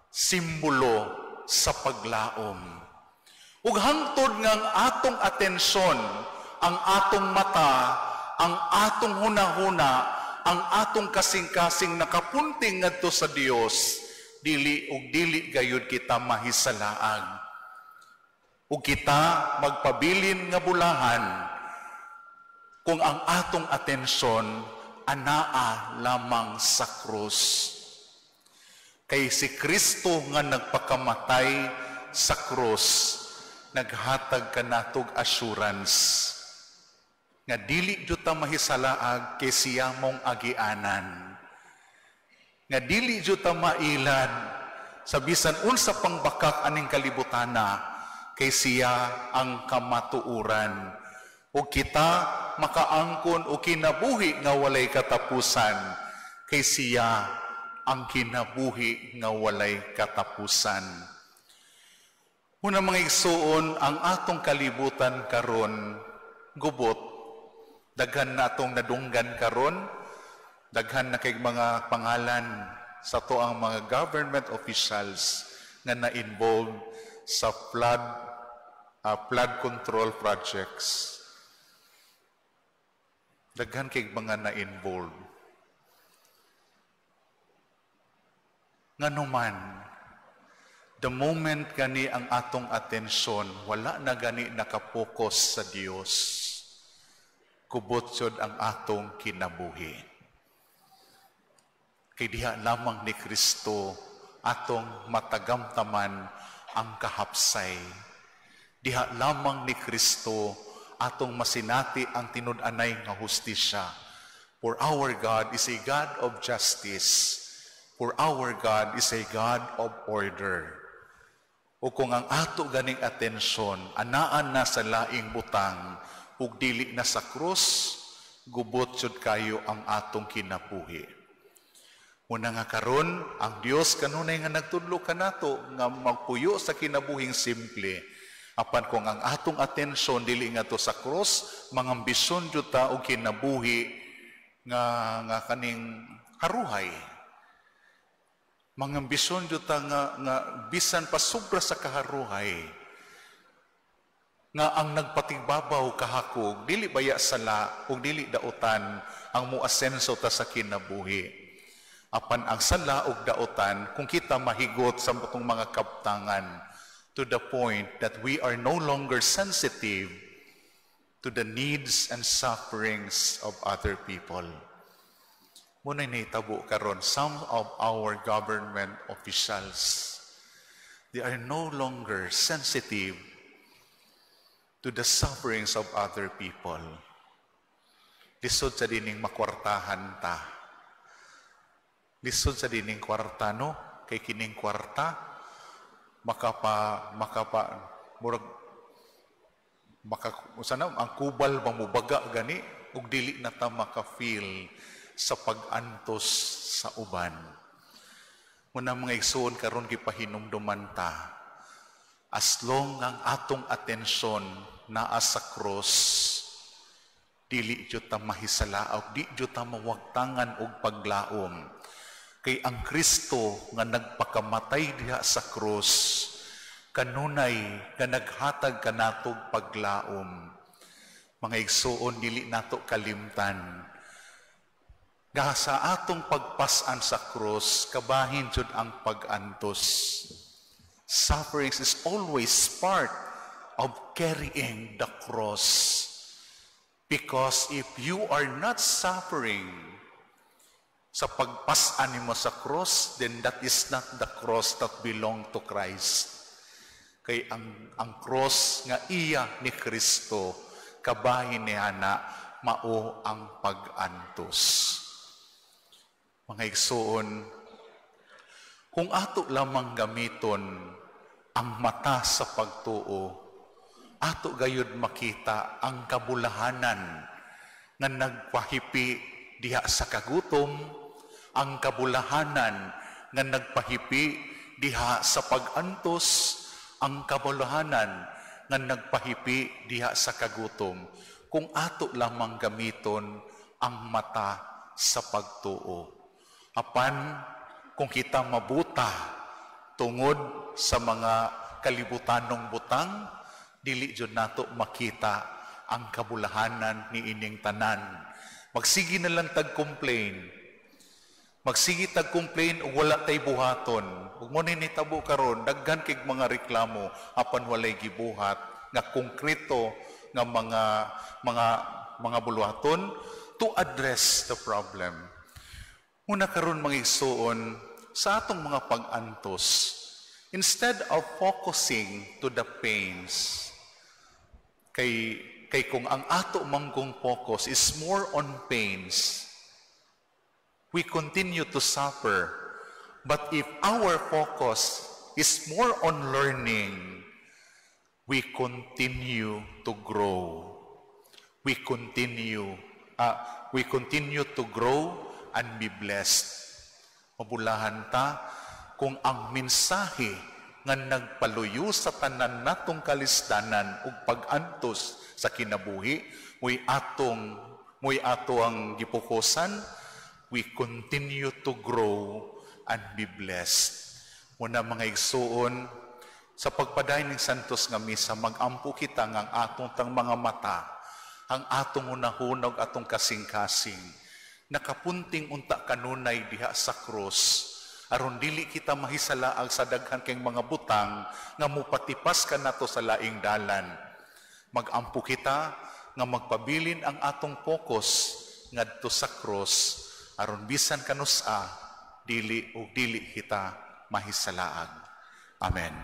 simbolo sa paglaom. Ug hangtod nga ang atong atensyon, ang atong mata, ang atong hunahuna, ang atong kasing-kasing nakapunting ngadto sa Dios, dili gayud kita mahisalaag. Ug kita magpabilin nga bulahan kung ang atong atensyon anaa lamang sa krus. Kay si Kristo nga nagpakamatay sa krus, naghatag kanatog assurance nga dili juta mahisalaag kay siya mong agianan. Nga dili juta mailad sa bisan unsa pang bakak aning kalibutana kay siya ang kamatuuran. O kita makaangkon o kinabuhi nga walay katapusan kay siya ang kinabuhi nga walay katapusan. Una mga igsuon, ang atong kalibutan karon gubot, daghan na atong nadunggan karon, daghan na kay mga pangalan sa to ang mga government officials nga na-involved sa flood control projects. Daghan kay mga na-involved. Nganuman, the moment gani ang atong atensyon, wala na gani nakapokus sa Dios. Kubotsod ang atong kinabuhi. Kay diha lamang ni Kristo atong matagamtaman ang kahapsay. Diha lamang ni Kristo atong masinati ang tinud-anay nga hustisya. For our God is a God of justice. For our God is a God of order. O kung ang ato ganing atensyon, anaan na sa laing butang, ug dili na sa krus, gubot jud kayo ang atong kinabuhi. Muna nga karon, ang Dios kanunay nga nagtudlo kanato nga magpuyo sa kinabuhing simple. Apan kung ang atong atensyon dili nga to sa krus, mangambisyon jud ta og kinabuhi nga kaning haruhay. Mangambisyon jud ta nga bisan pa sobra sa kaharuhay. Nga ang nagpatigbabaw kahakog, dili baya sala o dili dautan ang muasenso ta sa kinabuhi. Apan ang sala o dautan, kung kita mahigot sa itong mga kaptangan, to the point that we are no longer sensitive to the needs and sufferings of other people. Muna naitabo karon, some of our government officials, they are no longer sensitive to the sufferings of other people. Lisod sa dining makwartahan ta. Lisod sa dining kwarta, no? Kay kining kwarta, ang kubal mamubaga gani, ug dili na ta maka-feel sa pag-antos sa uban. Muna mga igsoon karon gipahinumduman ta, as long ang atong atensyon naa sa cross, dili jud ta mahisalaog, di jud ta mawagtangan og paglaom. Kay ang Kristo nga nagpakamatay diha sa cross, kanunay nga naghatag kanatog paglaom. Mga igsuon, dili nato kalimtan. Nga sa atong pagpasan sa cross, kabahin jud ang pag-antos. Sufferings is always part of carrying the cross. Because if you are not suffering sa pagpasan nimo sa cross, then that is not the cross that belong to Christ. Kay ang cross nga iya ni Kristo, kabahin niya na mao ang pag-antos. Mga igsoon, kung ato lamang gamiton ang mata sa pagtuo, ato gayud makita ang kabulahanan nga nagpahipi diha sa kagutom, ang kabulahanan nga nagpahipi diha sa pag-antos, ang kabulahanan nga nagpahipi diha sa kagutom, kung ato lamang gamiton ang mata sa pagtuo. Apan, kung kita mabuta tungod sa mga kalibutanong butang, dili jud nato makita ang kabulahanan ni ining tanan. Magsigi na lang tag-complain. Magsigi tag-complain ug wala tay buhaton. Ug mo ni nitabo karon daghan kay mga reklamo apan walay gibuhat nga konkreto nga mga buluhaton to address the problem. Muna karon mga igsoon, sa atong mga pag-antos, instead of focusing to the pains, kay kung ang ato manggong focus is more on pains, we continue to suffer. But if our focus is more on learning, we continue to grow. We continue to grow and be blessed. Mabulahan ta kung ang mensahe nga nagpaluyo sa tanan natong kalisdanan ug pag-antos sa kinabuhi moy ato ang gipokusan, we continue to grow and be blessed. Muna mga igsuon, sa pagpadayon ng Santos nga Misa, mag-ampo kita nga ang atong tang mga mata, ang atong unahunag atong kasing-kasing, nakapunting unta kanunay diha sa krus, aron dili kita mahisalaag sa daghan kay mga butang nga mupatipas ka nato sa laing dalan. Mag-ampo kita nga magpabilin ang atong focus ngadto sa krus, aron bisan kanusa dili kita mahisalaag. Amen.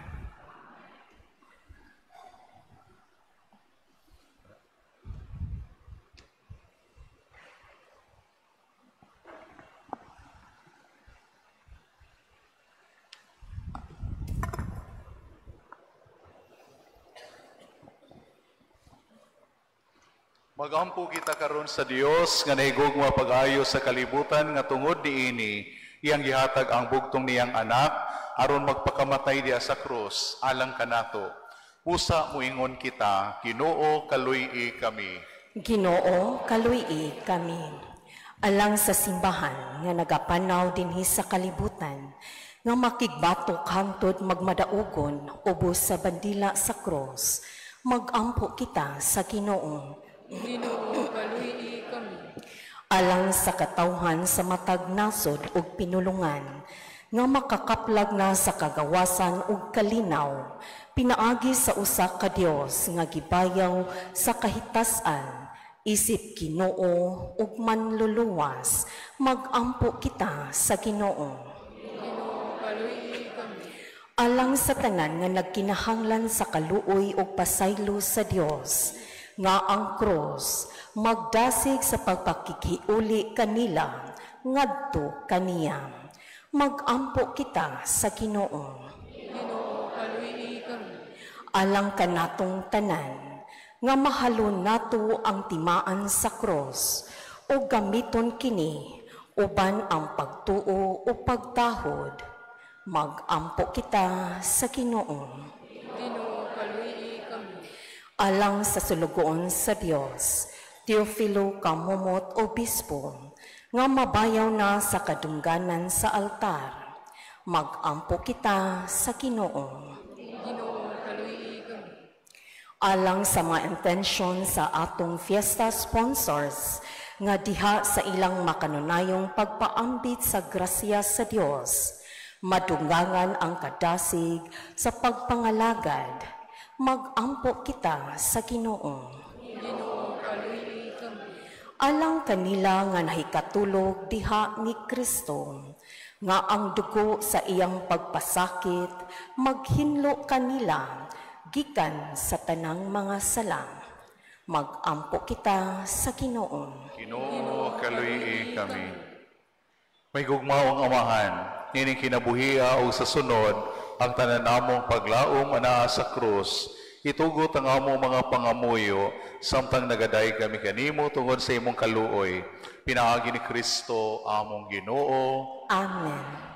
Magampo kita karon sa Dios nga nahigugma pag-ayo sa kalibutan nga tungod niini iyang gihatag ang bugtong niyang anak aron magpakamatay diha sa krus alang kanato. Usa moingon kita, Ginoo kaluy-i kami. Ginoo kaluy-i kami. Alang sa simbahan nga nagapanaw dinhi sa kalibutan nga makigbatok hangtod magmadaugon ubos sa bandila sa krus, magampo kita sa Ginoo. Ginoo kaluy-i kami. Alang sa katawhan sa matag nasod ug pinulungan nga makakaplag na sa kagawasan ug kalinaw, pinaagi sa usa ka Dios nga gibayaw sa kahitasan, isip Ginoo ug manluluwas, magampo kita sa Ginoo. Ginoo kaluy-i kami. Alang sa tanan nga nagkinahanglan sa kaluoy ug pasaylo sa Dios, nga ang krus magdasig sa pagpakikiuli kanila ngadto kaniya, magampo kita sa Ginoo. Ginoo kaluy-i kami. Alang kanatong tanan nga mahalon nato ang timaan sa krus o gamiton kini uban ang pagtuo o pagtahod, magampo kita sa Ginoo. Ginoo kaluy-i kami. Alang sa sulugoon sa Dios, Teofilo Kamumot Obispo, nga mabayaw na sa kadungganan sa altar, magampo kita sa Ginoo. Ginoo kaluy-i kami. Alang sa mga intensyon sa atong fiesta sponsors, nga diha sa ilang makanunayong pagpaambit sa grasya sa Dios, madunggangan ang kadasig sa pagpangalagad, magampo kita sa Ginoo. Ginoo kaluy-i kami. Alang kanila nga nahikatulog diha ni Kristo, nga ang dugo sa iyang pagpasakit maghinlo kanila gikan sa tanang mga sala, Mag-ampo kita sa Ginoo. Ginoo, kaluyi kami. May gugmaong amahan, nining kinabuhiya o sa sunod, ang tanan namong paglaom anaa sa krus, itugot ang among mga pangamuyo, samtang nagaday kami kanimo tungod sa imong kaluoy. Pinaagi ni Kristo among Ginoo. Amen.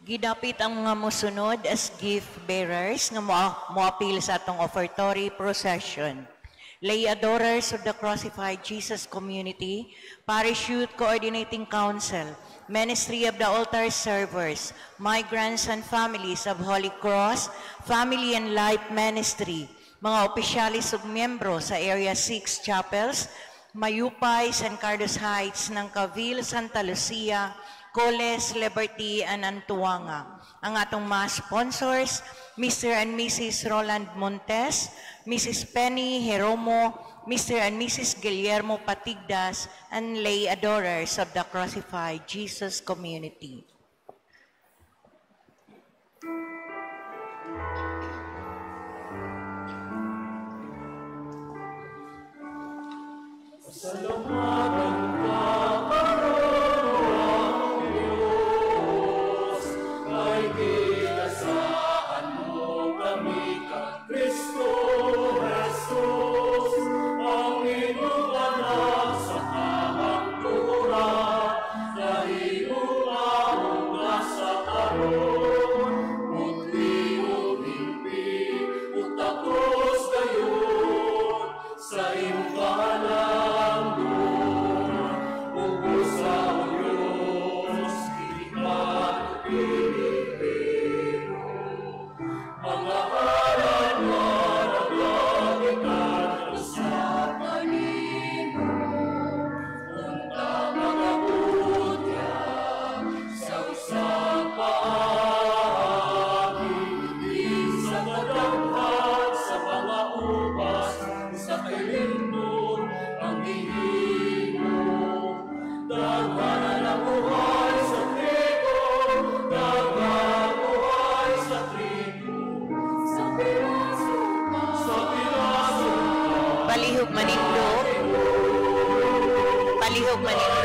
Gidapit ang mga mosunod as gift bearers nga moapil sa atong offertory procession. Lay adorers of the Crucified Jesus Community, Parish Youth Coordinating Council, Ministry of the Altar Servers, migrants and families of Holy Cross, Family and Life Ministry, mga opisyalis ug miyembro sa Area 6 Chapels, Mayupay, San Carlos Heights, Nangkavil, Santa Lucia, Coles, Liberty, and Antuanga. Ang atong mga sponsors, Mr. and Mrs. Roland Montes, Mrs. Penny Jeromo, Mr. and Mrs. Guillermo Patigdas, and lay adorers of the Crucified Jesus Community. Palihog manindog. Palihog manindog.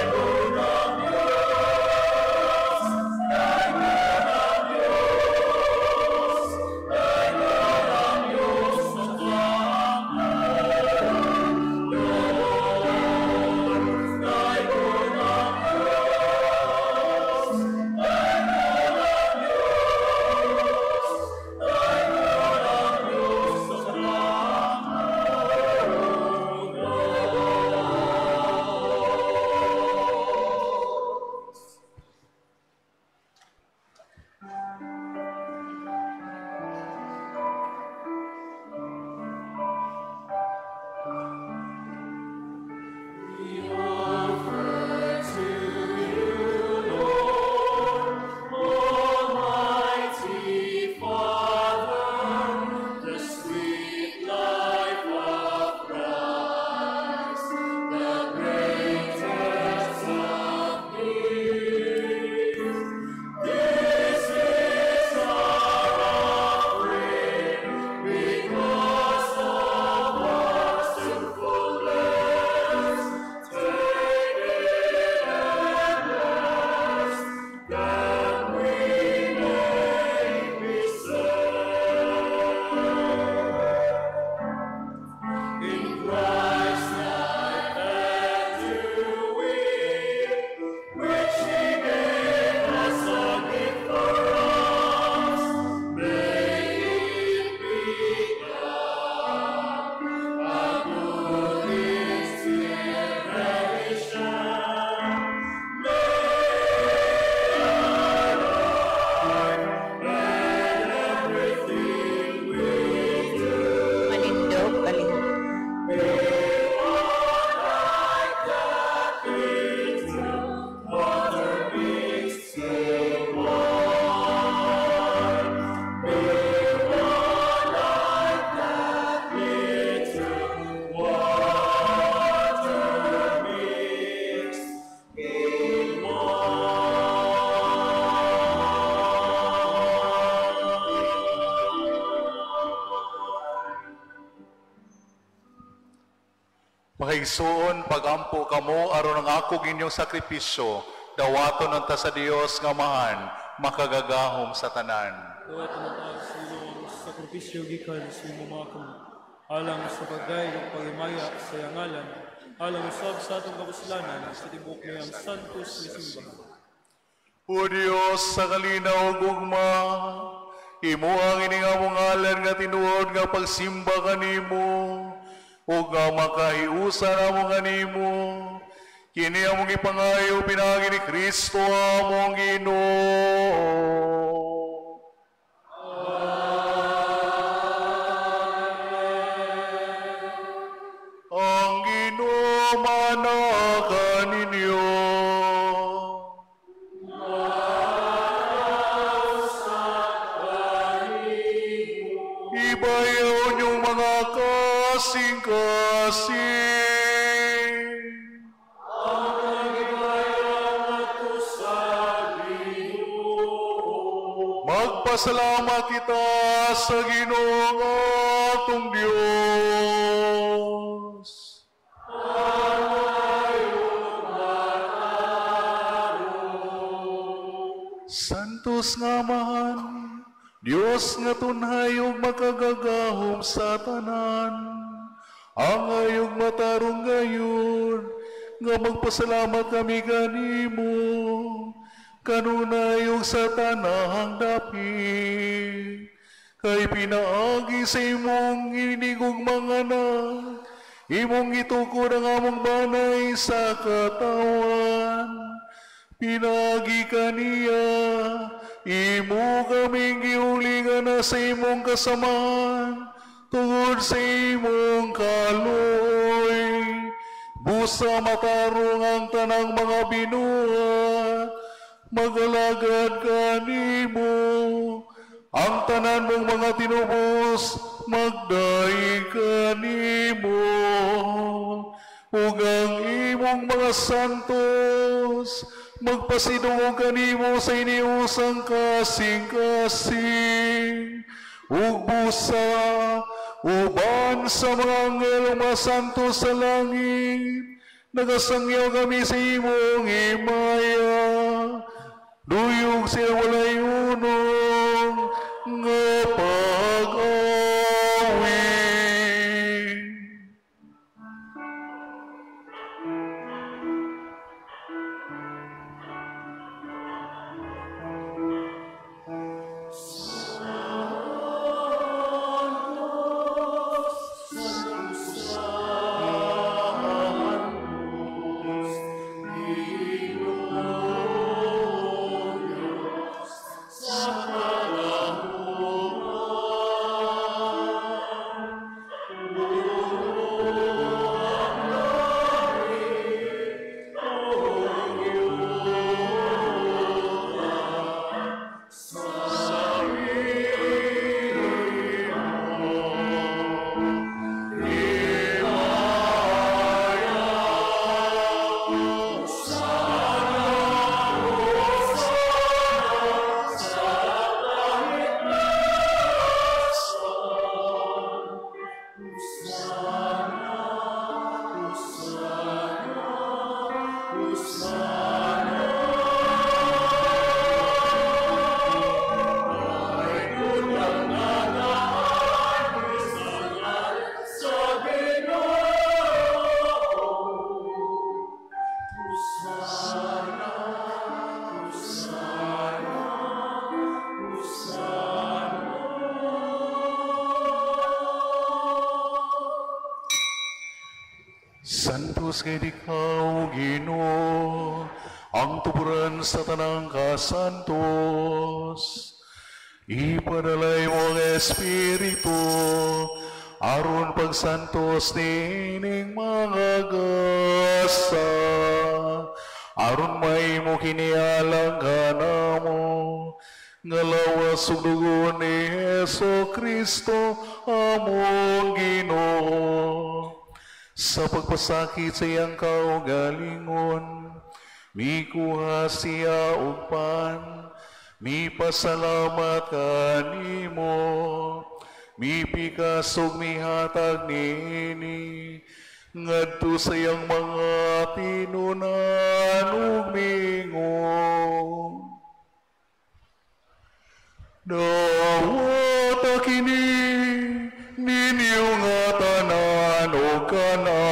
Mahigsuon pagampo kamo aron ang ako ginyong sakripisyo, dawaton ang ta sa Dios nga mahan, makagagahom sa tanan. Dawaton ang taas sa ilong sa sakripisyo gikan sa imong mga kamot. Alang sa pagay ng pagimaya sa yangalan, alang usab sa atong kapuslanan sa tibok niyang santos ni simbahan. O Diyos sa kalinaw ug ugma, imo ang iningamong ngalan nga tinuod nga pagsimba kanimo, o nga makahiusa namo kanimo, kini among ipangayo pinagi ni Kristo among Ginoo. Ang Ginoo manakan ninyo. Ibayaw niyong mga kasing-kasing. Magpasalamat kita sa Ginoong atong Diyos. Santos nga man, Diyos nga tunhayog makagagahom sa tanan, ang ayog matarong gayon, nga magpasalamat kami kanimo, kanunayog sa tanahang dapit, kay pinaagi sa imong inigog mga anak, imong itukod ang among banay sa katawan, pinagi kaniya, imo kaming giulingan na sa imong kasamahan, tungod sa imong kaloy. Busa matarong ang tanang mga binuhat, magalagad kanimo. Ang tanan mong mga tinubos, magdaig kanimo. Ug ang imong mga santos, magpasidungog kanimo sa iniusang kasing-kasing. Ug busa, uban sa mga anghel mga santos sa langit, nagasangyaw kami sa imong himaya. Duyog siya walay unong nga pag-awin. Santos kay ikaw, Ginoo, ang tuburan sa tanang kasantos. Ipadalay mo ang Espiritu, aron pagsantos nining mga gasa. Aron may mo kinialang kanamo, ngalawas ug dugo ni Heso Kristo among Ginoo. Sa pagpasakit sa iyang kaugalingon, mikuha siya upan, mipasalamat kanimo, mipikas ug mihatag niini, ngadto sa iyang mga tinunan ug mingon. Dawat kini ninyo nga tanan o kana,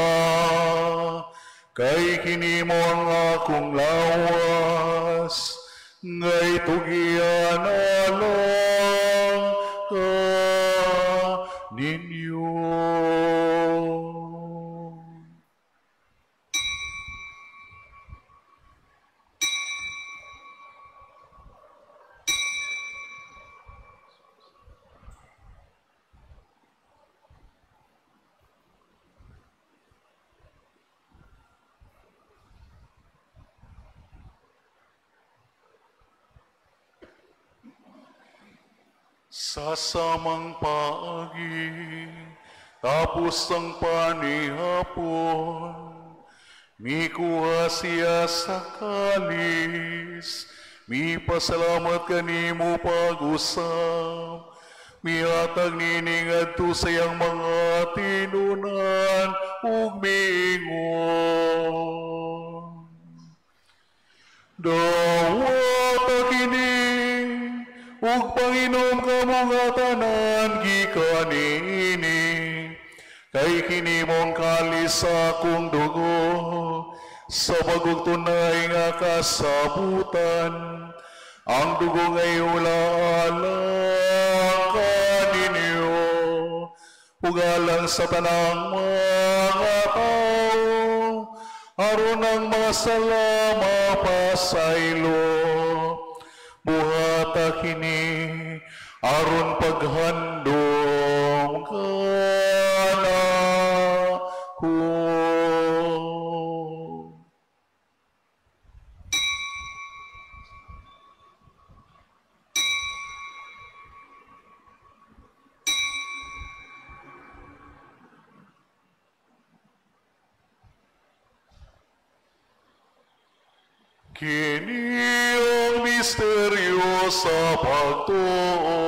kay kini mo ang akong lawas, ngay tugian alang ka ninyo. Sa samang paagi, tapos ang panihapon, mikuha siya sa kalis, mi pasalamat kanimo pag-usap, mihatag nining adto sa iyang mga tinunan ug mingon. Dawat kini ug Panginoon ka mga tanan gikan ini, kay kini mong kalis sa akong dugo, sa bagong tunay nga kasabutan, ang dugo ngay ula-alang kaninyo, ug alang sa tanang mga tao, aron ang masala mapasaylo. Buhata kini aron paghandom kana ko. Kini ang misteryo sa pagtuo.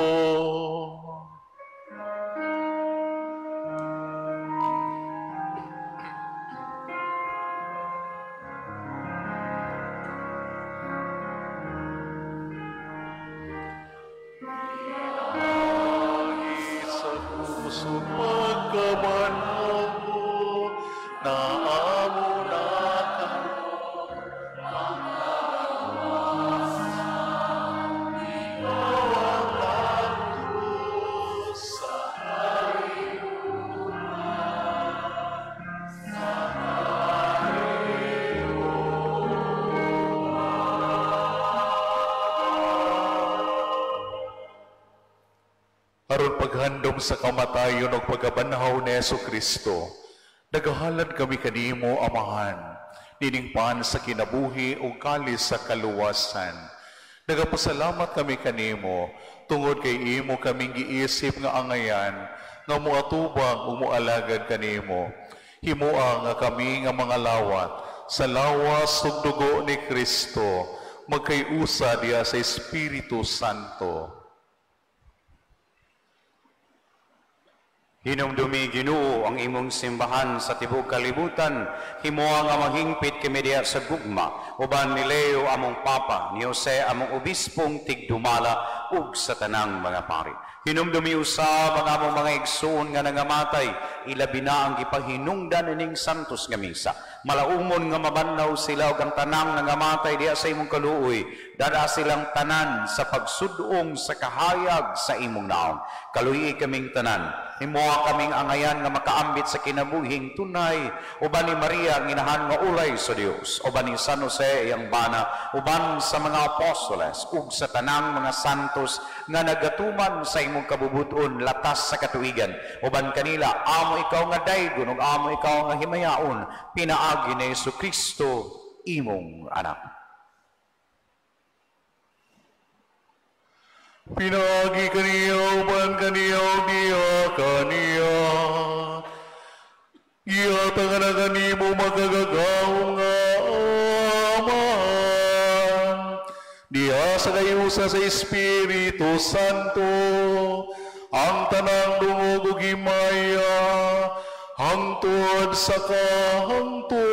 Sa puso pagkabanaw mo, naamo na aron paghandom sa kamatayon ug pagkabanhaw ni Jesucristo, nagahalad kami kanimo, Amahan, nining pan sa kinabuhi ug kalis sa kaluwasan. Nagapasalamat kami kanimo tungod kay imo kaming giisip nga angayan nga moatubang ug moalagad kanimo. Himoa nga kami nga mga lawat sa lawas ug dugo ni Kristo magkayusa diha sa Espiritu Santo. Hinumdumi Ginoo ang imong simbahan sa tibuok kalibutan, himoa nga manghingpit kami diha sa gugma, uban ni Leo among Papa, ni Jose among Obispong tigdumala ug sa tanang mga pari. Hinumdumi usab ang among mga igsoon nga nangamatay, ilabi na ang gipahinungdan ining santos nga misa. Malaumon nga mabanlaw sila ug ang tanang nangamatay diha sa imong kaluoy, dada silang tanan sa pagsudong sa kahayag sa imong naong. Kaluyi kaming tanan, himoa kaming angayan nga makaambit sa kinabuhing tunay, uban ni Maria ang inahan nga ulay sa Dios, uban ni San Jose iyang bana, uban sa mga apostoles ug sa tanang mga santos nga nagatuman sa imong kabubuton latas sa katuigan, uban kanila amo ikaw nga daygon ug amo ikaw nga himayaon, pinaagi ni Jesucristo imong anak. Pinagi kaniya, uban kaniya, diya kaniya. Iyata nga na kanimo magagagawang nga Amahan. Diya sa kayusa sa Espiritu Santo, ang tanang dungog ug himaya, hangtod sa kahangturan.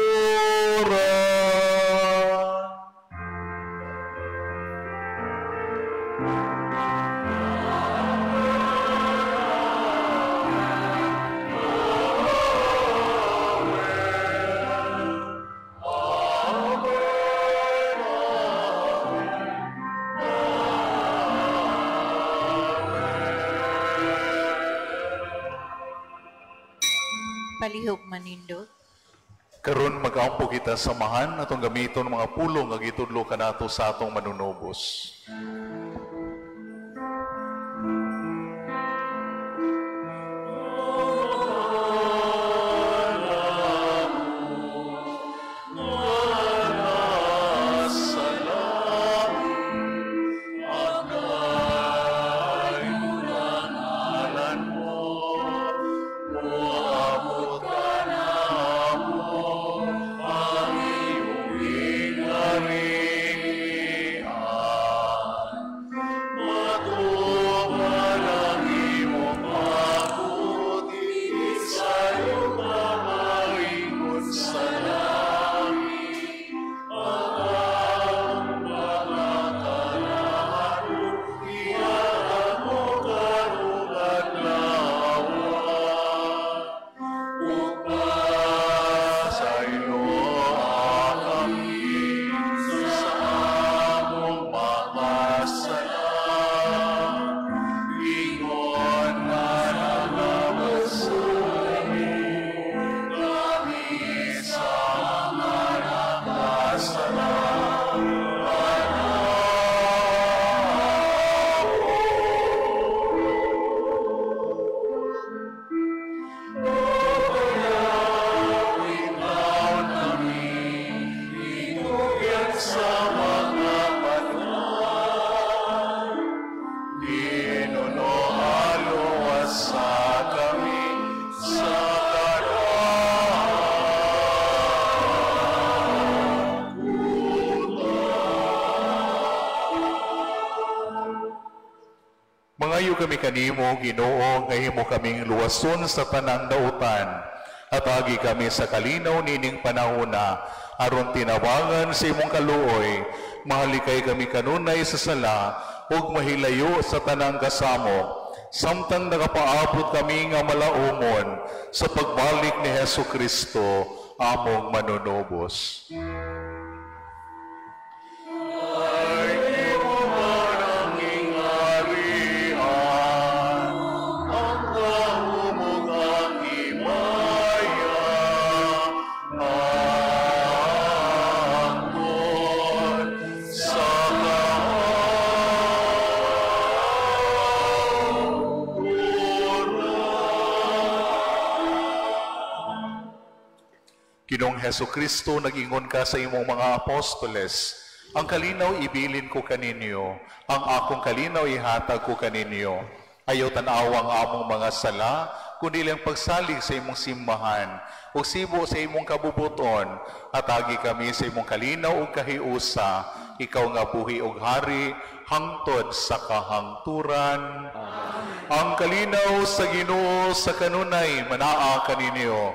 Palihog manindot. Karon mag-ampo kita samahan atong gamiton mga pulong nga gitudlo kanato sa atong manunubos. Mangayo kami kanimo, Ginoo, nga himo kaming luwason sa tanang dautan, at agi kami sa kalinaw nining panahona, aron tinawangan sa imong kaluoy, mahalikay kami kanunay sa sala, ug mahilayo sa tanang kasamo, samtang nakapaabot kami nga malaumon sa pagbalik ni Hesu Kristo, among manunubos. Ginoong Hesu Kristo, nag-ingon ka sa imong mga apostoles, ang kalinaw ibilin ko kaninyo, ang akong kalinaw ihatag ko kaninyo. Ayaw tanawang among mga sala, kundi lang pagsalig sa imong simbahan, o sibo sa imong kabubuton, at agi kami sa imong kalinaw ug kahiusa, ikaw nga buhi ug hari, hangtod sa kahangturan. Amen. Ang kalinaw sa Ginoo sa kanunay, manaa kaninyo.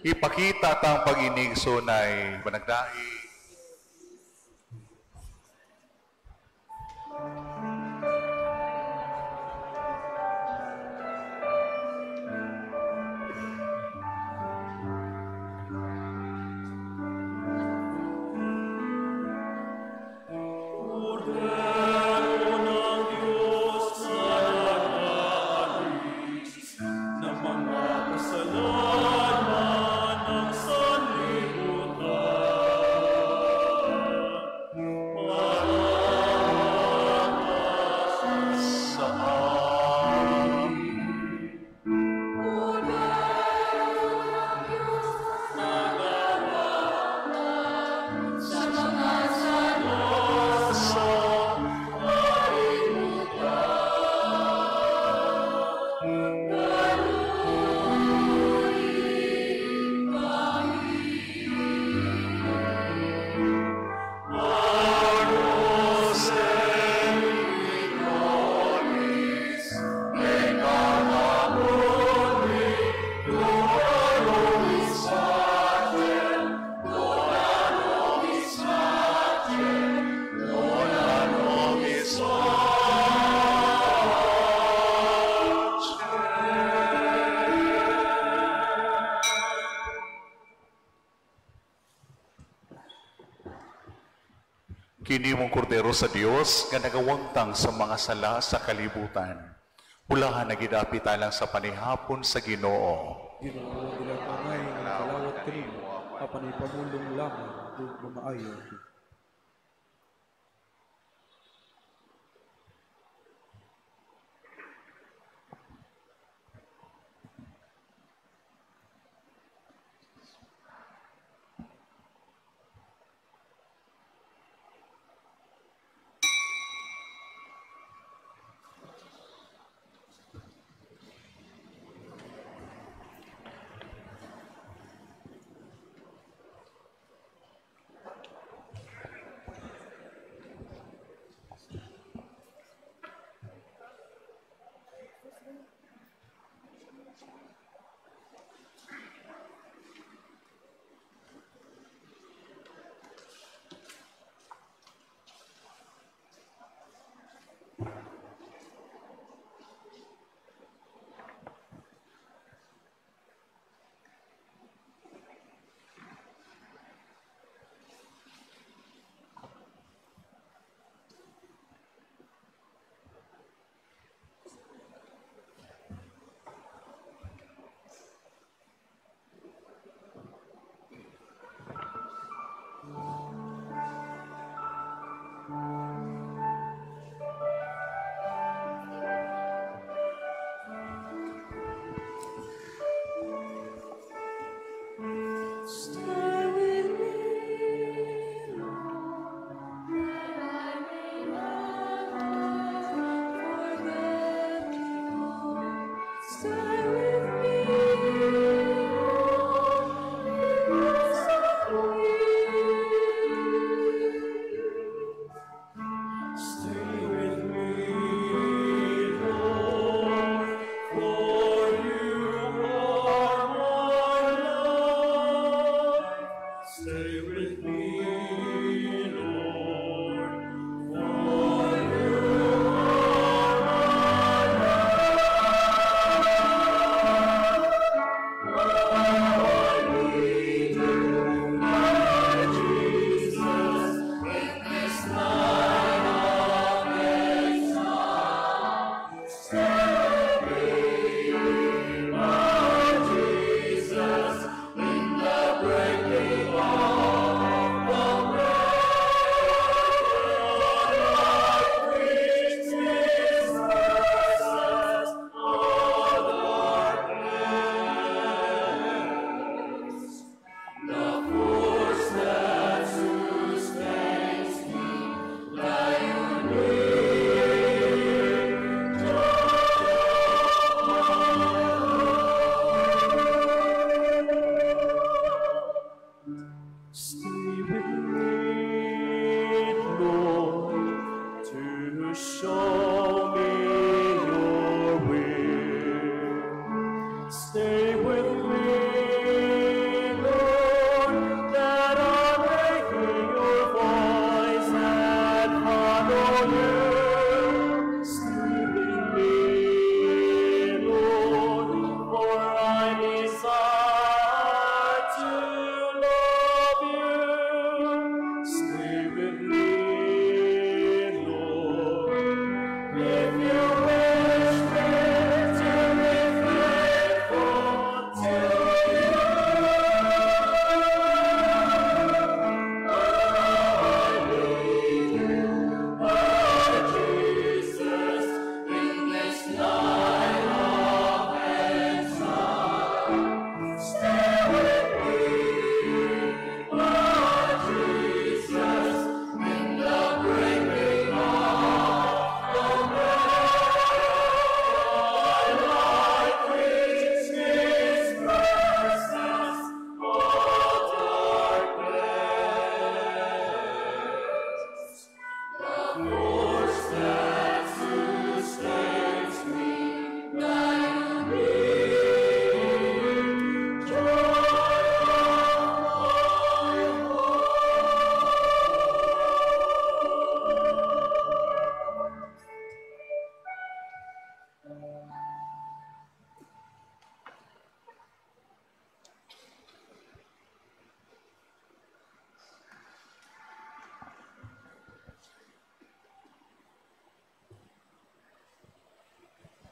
Ipakita tang pag-inig sunay, managdai. Kasalanan ng sanlibutan. Kini mong kordero sa Dios nga nagawangtang sa mga sala sa kalibutan. Ulahan na gidapit alang sa panihapon sa Ginoo. Ginoo bilang pangay ng kalawat kanimo, apan ipamulong lamang ug mamaayo.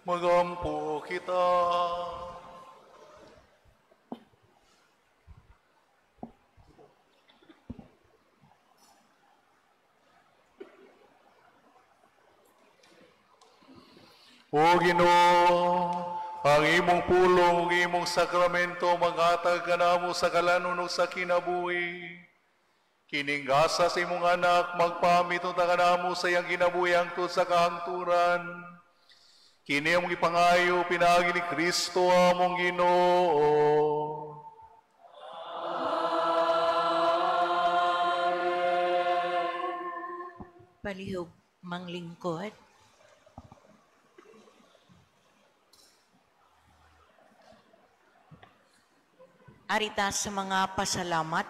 Magampo kita. O Ginoo, ang imong pulong, ug imong sakramento maghatag kanamo sa kalanon ug sa kinabuhi. Kining gasa sa imong anak magpamitong kanamo sa iyang kinabuhi hangtod sa kahangturan. Kini among ipangayo pinaagi ni Kristo among Ginoo. Palihog manglingkod. Arita sa mga pasalamat,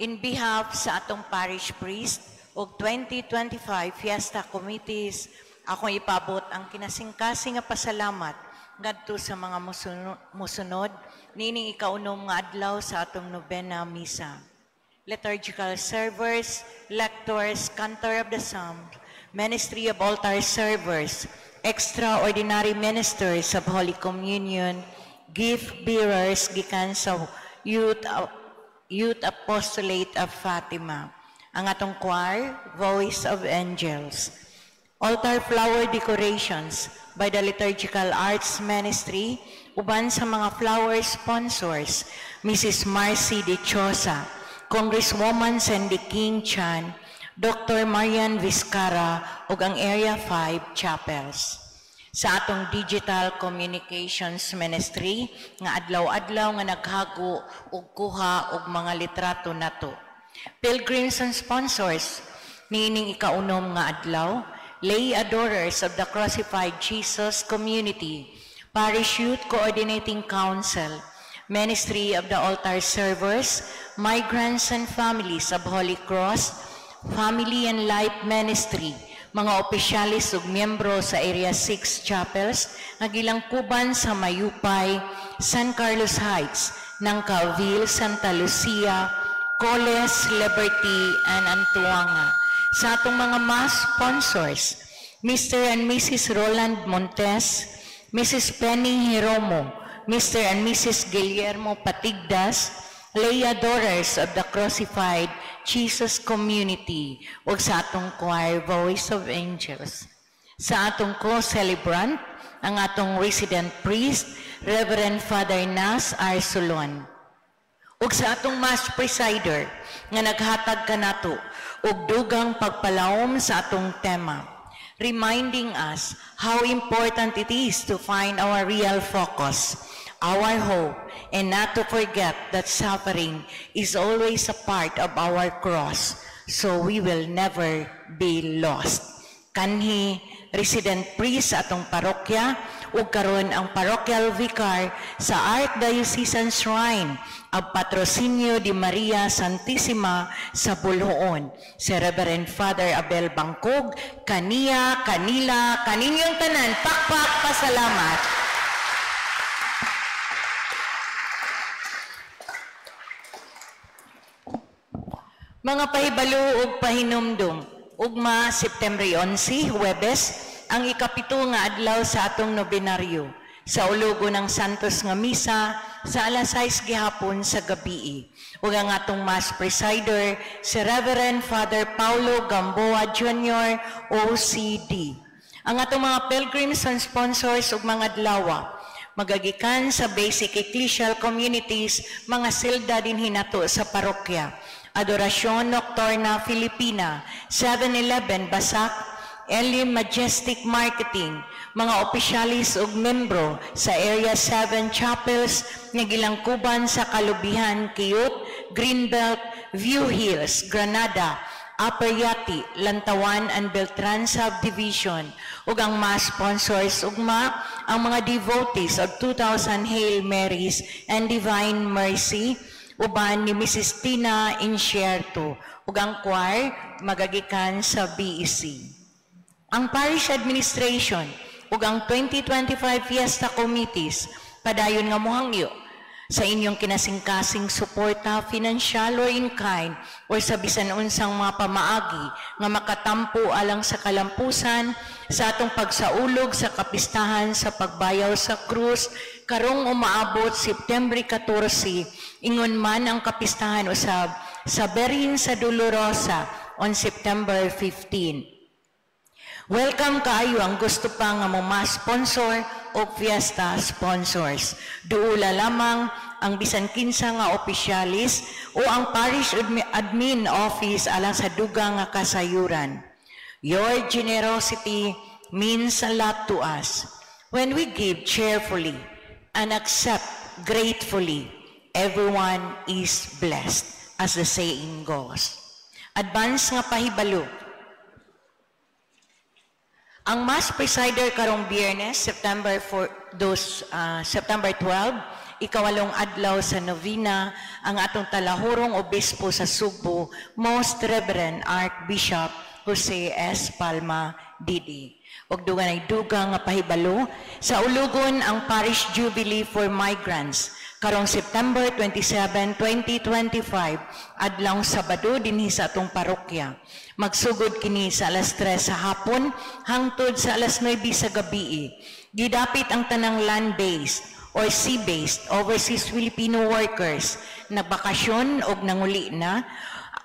in behalf sa atong parish priest o 2025 Fiesta Committees, ako ipabot ang kinasingkasing nga pasalamat ngadto sa mga musunod nining ikaunom nga adlaw sa atong nobena misa. Liturgical servers, lectors, cantor of the psalms, ministry of altar servers, extraordinary ministers of Holy Communion, gift bearers gikan sa Youth Apostolate of Fatima, ang atong choir, Voice of Angels, altar flower decorations by the Liturgical Arts Ministry, uban sa mga flower sponsors, Mrs. Marcy De Chosa, Congresswoman Sandy King Chan, Dr. Marian Vizcara, ug ang Area 5 Chapels. Sa atong Digital Communications Ministry, nga adlaw-adlaw nga naghago ug kuha og mga litrato nato. Pilgrims and sponsors, nining ikaunom nga adlaw, lay adorers of the Crucified Jesus Community, Parish Youth Coordinating Council, Ministry of the Altar Servers, Migrants and Families of Holy Cross, Family and Life Ministry, mga opisyalis ug miyembro sa Area 6 Chapels nga gilangkuban sa Mayupay, San Carlos Heights, Nangkaville, Santa Lucia, Coles, Liberty, and Antuanga. Sa atong mga mass sponsors, Mr. and Mrs. Roland Montes, Mrs. Penny Hiromo, Mr. and Mrs. Guillermo Patigdas, lay adorers of the Crucified Jesus Community, ug sa atong choir, Voice of Angels. Sa atong co-celebrant, ang atong resident priest, Reverend Father Nas Arsulon. Ug sa atong mass presider, nga naghatag kanato og dugang pagpalawom sa atong tema, reminding us how important it is to find our real focus, our hope, and not to forget that suffering is always a part of our cross, so we will never be lost. Kanhi, resident priest sa atong parokya, ug karon ang parochial vicar sa Archdiocesan Shrine of Patrocinio de Maria Santissima sa Bulhoon, si Reverend Father Abel Bangkog, kaniya, kanila, kaninyong tanan, pakpak, pasalamat. Mga pahibalo ug pahinumdum, ugma September 11, Huwebes, ang ikapito nga adlaw sa atong nobenaryo, sa ulugo ng Santos nga Misa, sa alas 6 gihapon sa gabi. Ug ang atong mass presider, si Reverend Father Paulo Gamboa Jr., OCD. Ang atong mga pilgrims and sponsors ug mga adlawa, magagikan sa basic ecclesial communities, mga silda din hinato sa parokya. Adorasyon Nocturna Filipina, 7-Eleven Basak, Elim Majestic Marketing, mga opisyalis ug membro sa Area 7 Chapels nga gilangkuban sa Kalubihan, Kiyot, Greenbelt, View Hills, Granada, Upper Yati, Lantawan, and Beltran Subdivision, ug ang mass sponsors ugma ang mga devotees of 2,000 Hail Marys and Divine Mercy, uban ni Mrs. Tina Incierto, ug ang choir magagikan sa BEC. Ang Parish Administration ug ang 2025 Fiesta Committees padayon nga mohangyo sa inyong kinasingkasing suporta, financial or in kind, or sa bisan unsang mga pamaagi nga makatampo alang sa kalampusan sa atong pagsaulog sa kapistahan sa pagbayaw sa krus karong umaabot September 14 ingon man ang kapistahan usab sa Berhin sa Dolorosa on September 15. Welcome kaayo ang gusto pa nga sponsor o fiesta sponsors. Duula lamang ang bisan kinsa nga opisyalis o ang parish admin office alang sa dugang nga kasayuran. Your generosity means a lot to us. When we give cheerfully and accept gratefully, everyone is blessed, as the saying goes. Advance nga pahibalo. Ang Mass Presider karong Biyernes, September 12, ikawalong adlaw sa novena, ang atong talahurong obispo sa Subo, Most Reverend Archbishop Jose S. Palma Didi. Og dugan ay dugang nga pahibalo sa ulugon ang Parish Jubilee for Migrants karong September 27, 2025, adlaw Sabado dinhi sa atong parokya. Magsugod kini sa alas 3 sa hapon hangtod sa alas 9 sa gabi. Gidapit ang tanang land-based or sea-based overseas Filipino workers na bakasyon og nanguli na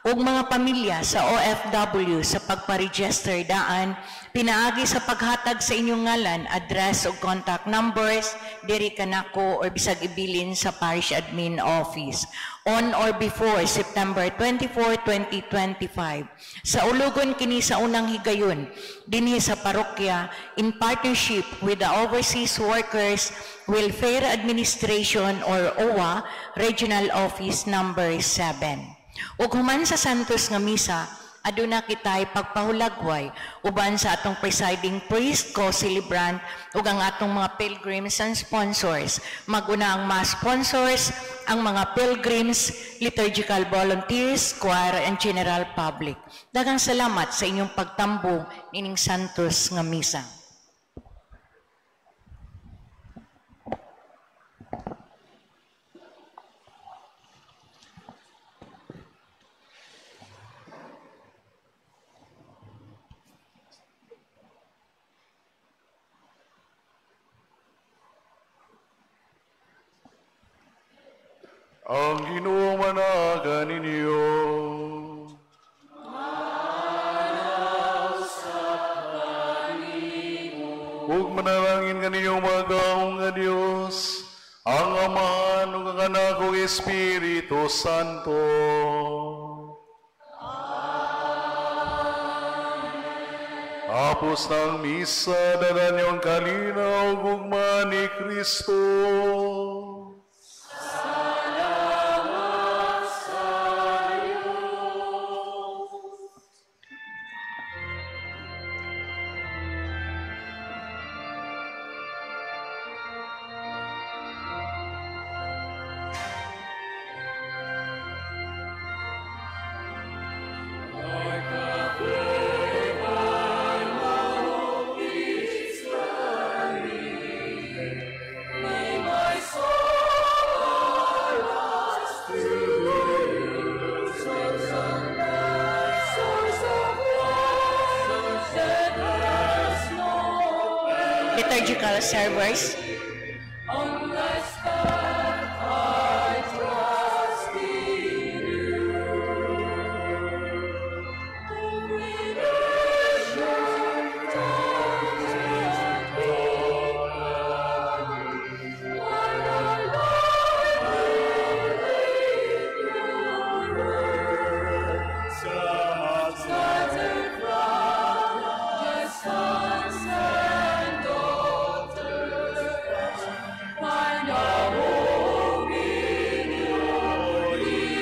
ug mga pamilya sa OFW sa pagpa-register daan pinaagi sa paghatag sa inyong ngalan, address ug contact numbers diri kanako or bisag ibilin sa parish admin office on or before September 24, 2025. Sa ulugon kini sa unang higayon dinhi sa parokya in partnership with the Overseas Workers Welfare Administration or OWA Regional Office number 7. Ug human sa Santos nga misa, aduna kitay pagpahulagway uban sa atong presiding priest, co-celebrant ug ang atong mga pilgrims and sponsors. Maguna ang mga sponsors, ang mga pilgrims, liturgical volunteers, choir and general public. Daghang salamat sa inyong pagtambong nining Santos nga misa. Ang Ginoo managa ninyo. Ug manalangin kaninyong magaong nga Dios, ang Ama ug ang Anak ug Espiritu Santo. Apos ng misa, dala niyong kalinaw ug ugma ni Kristo. Liturgical servers.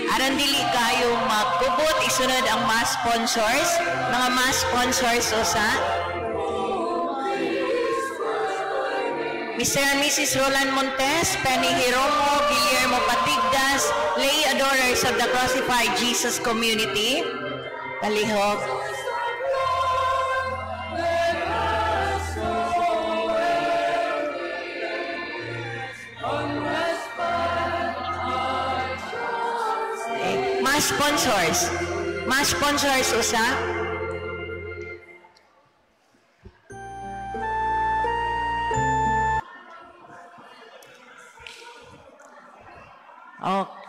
Aron dili kayo magkubot, isunod ang mass sponsors. Mga mass sponsors usa. Mr. and Mrs. Roland Montes, Penny Hiromo, Guillermo Patigdas, lay adorers of the Crucified Jesus Community. Palihog. sponsors. Mga sponsors usa. Okay.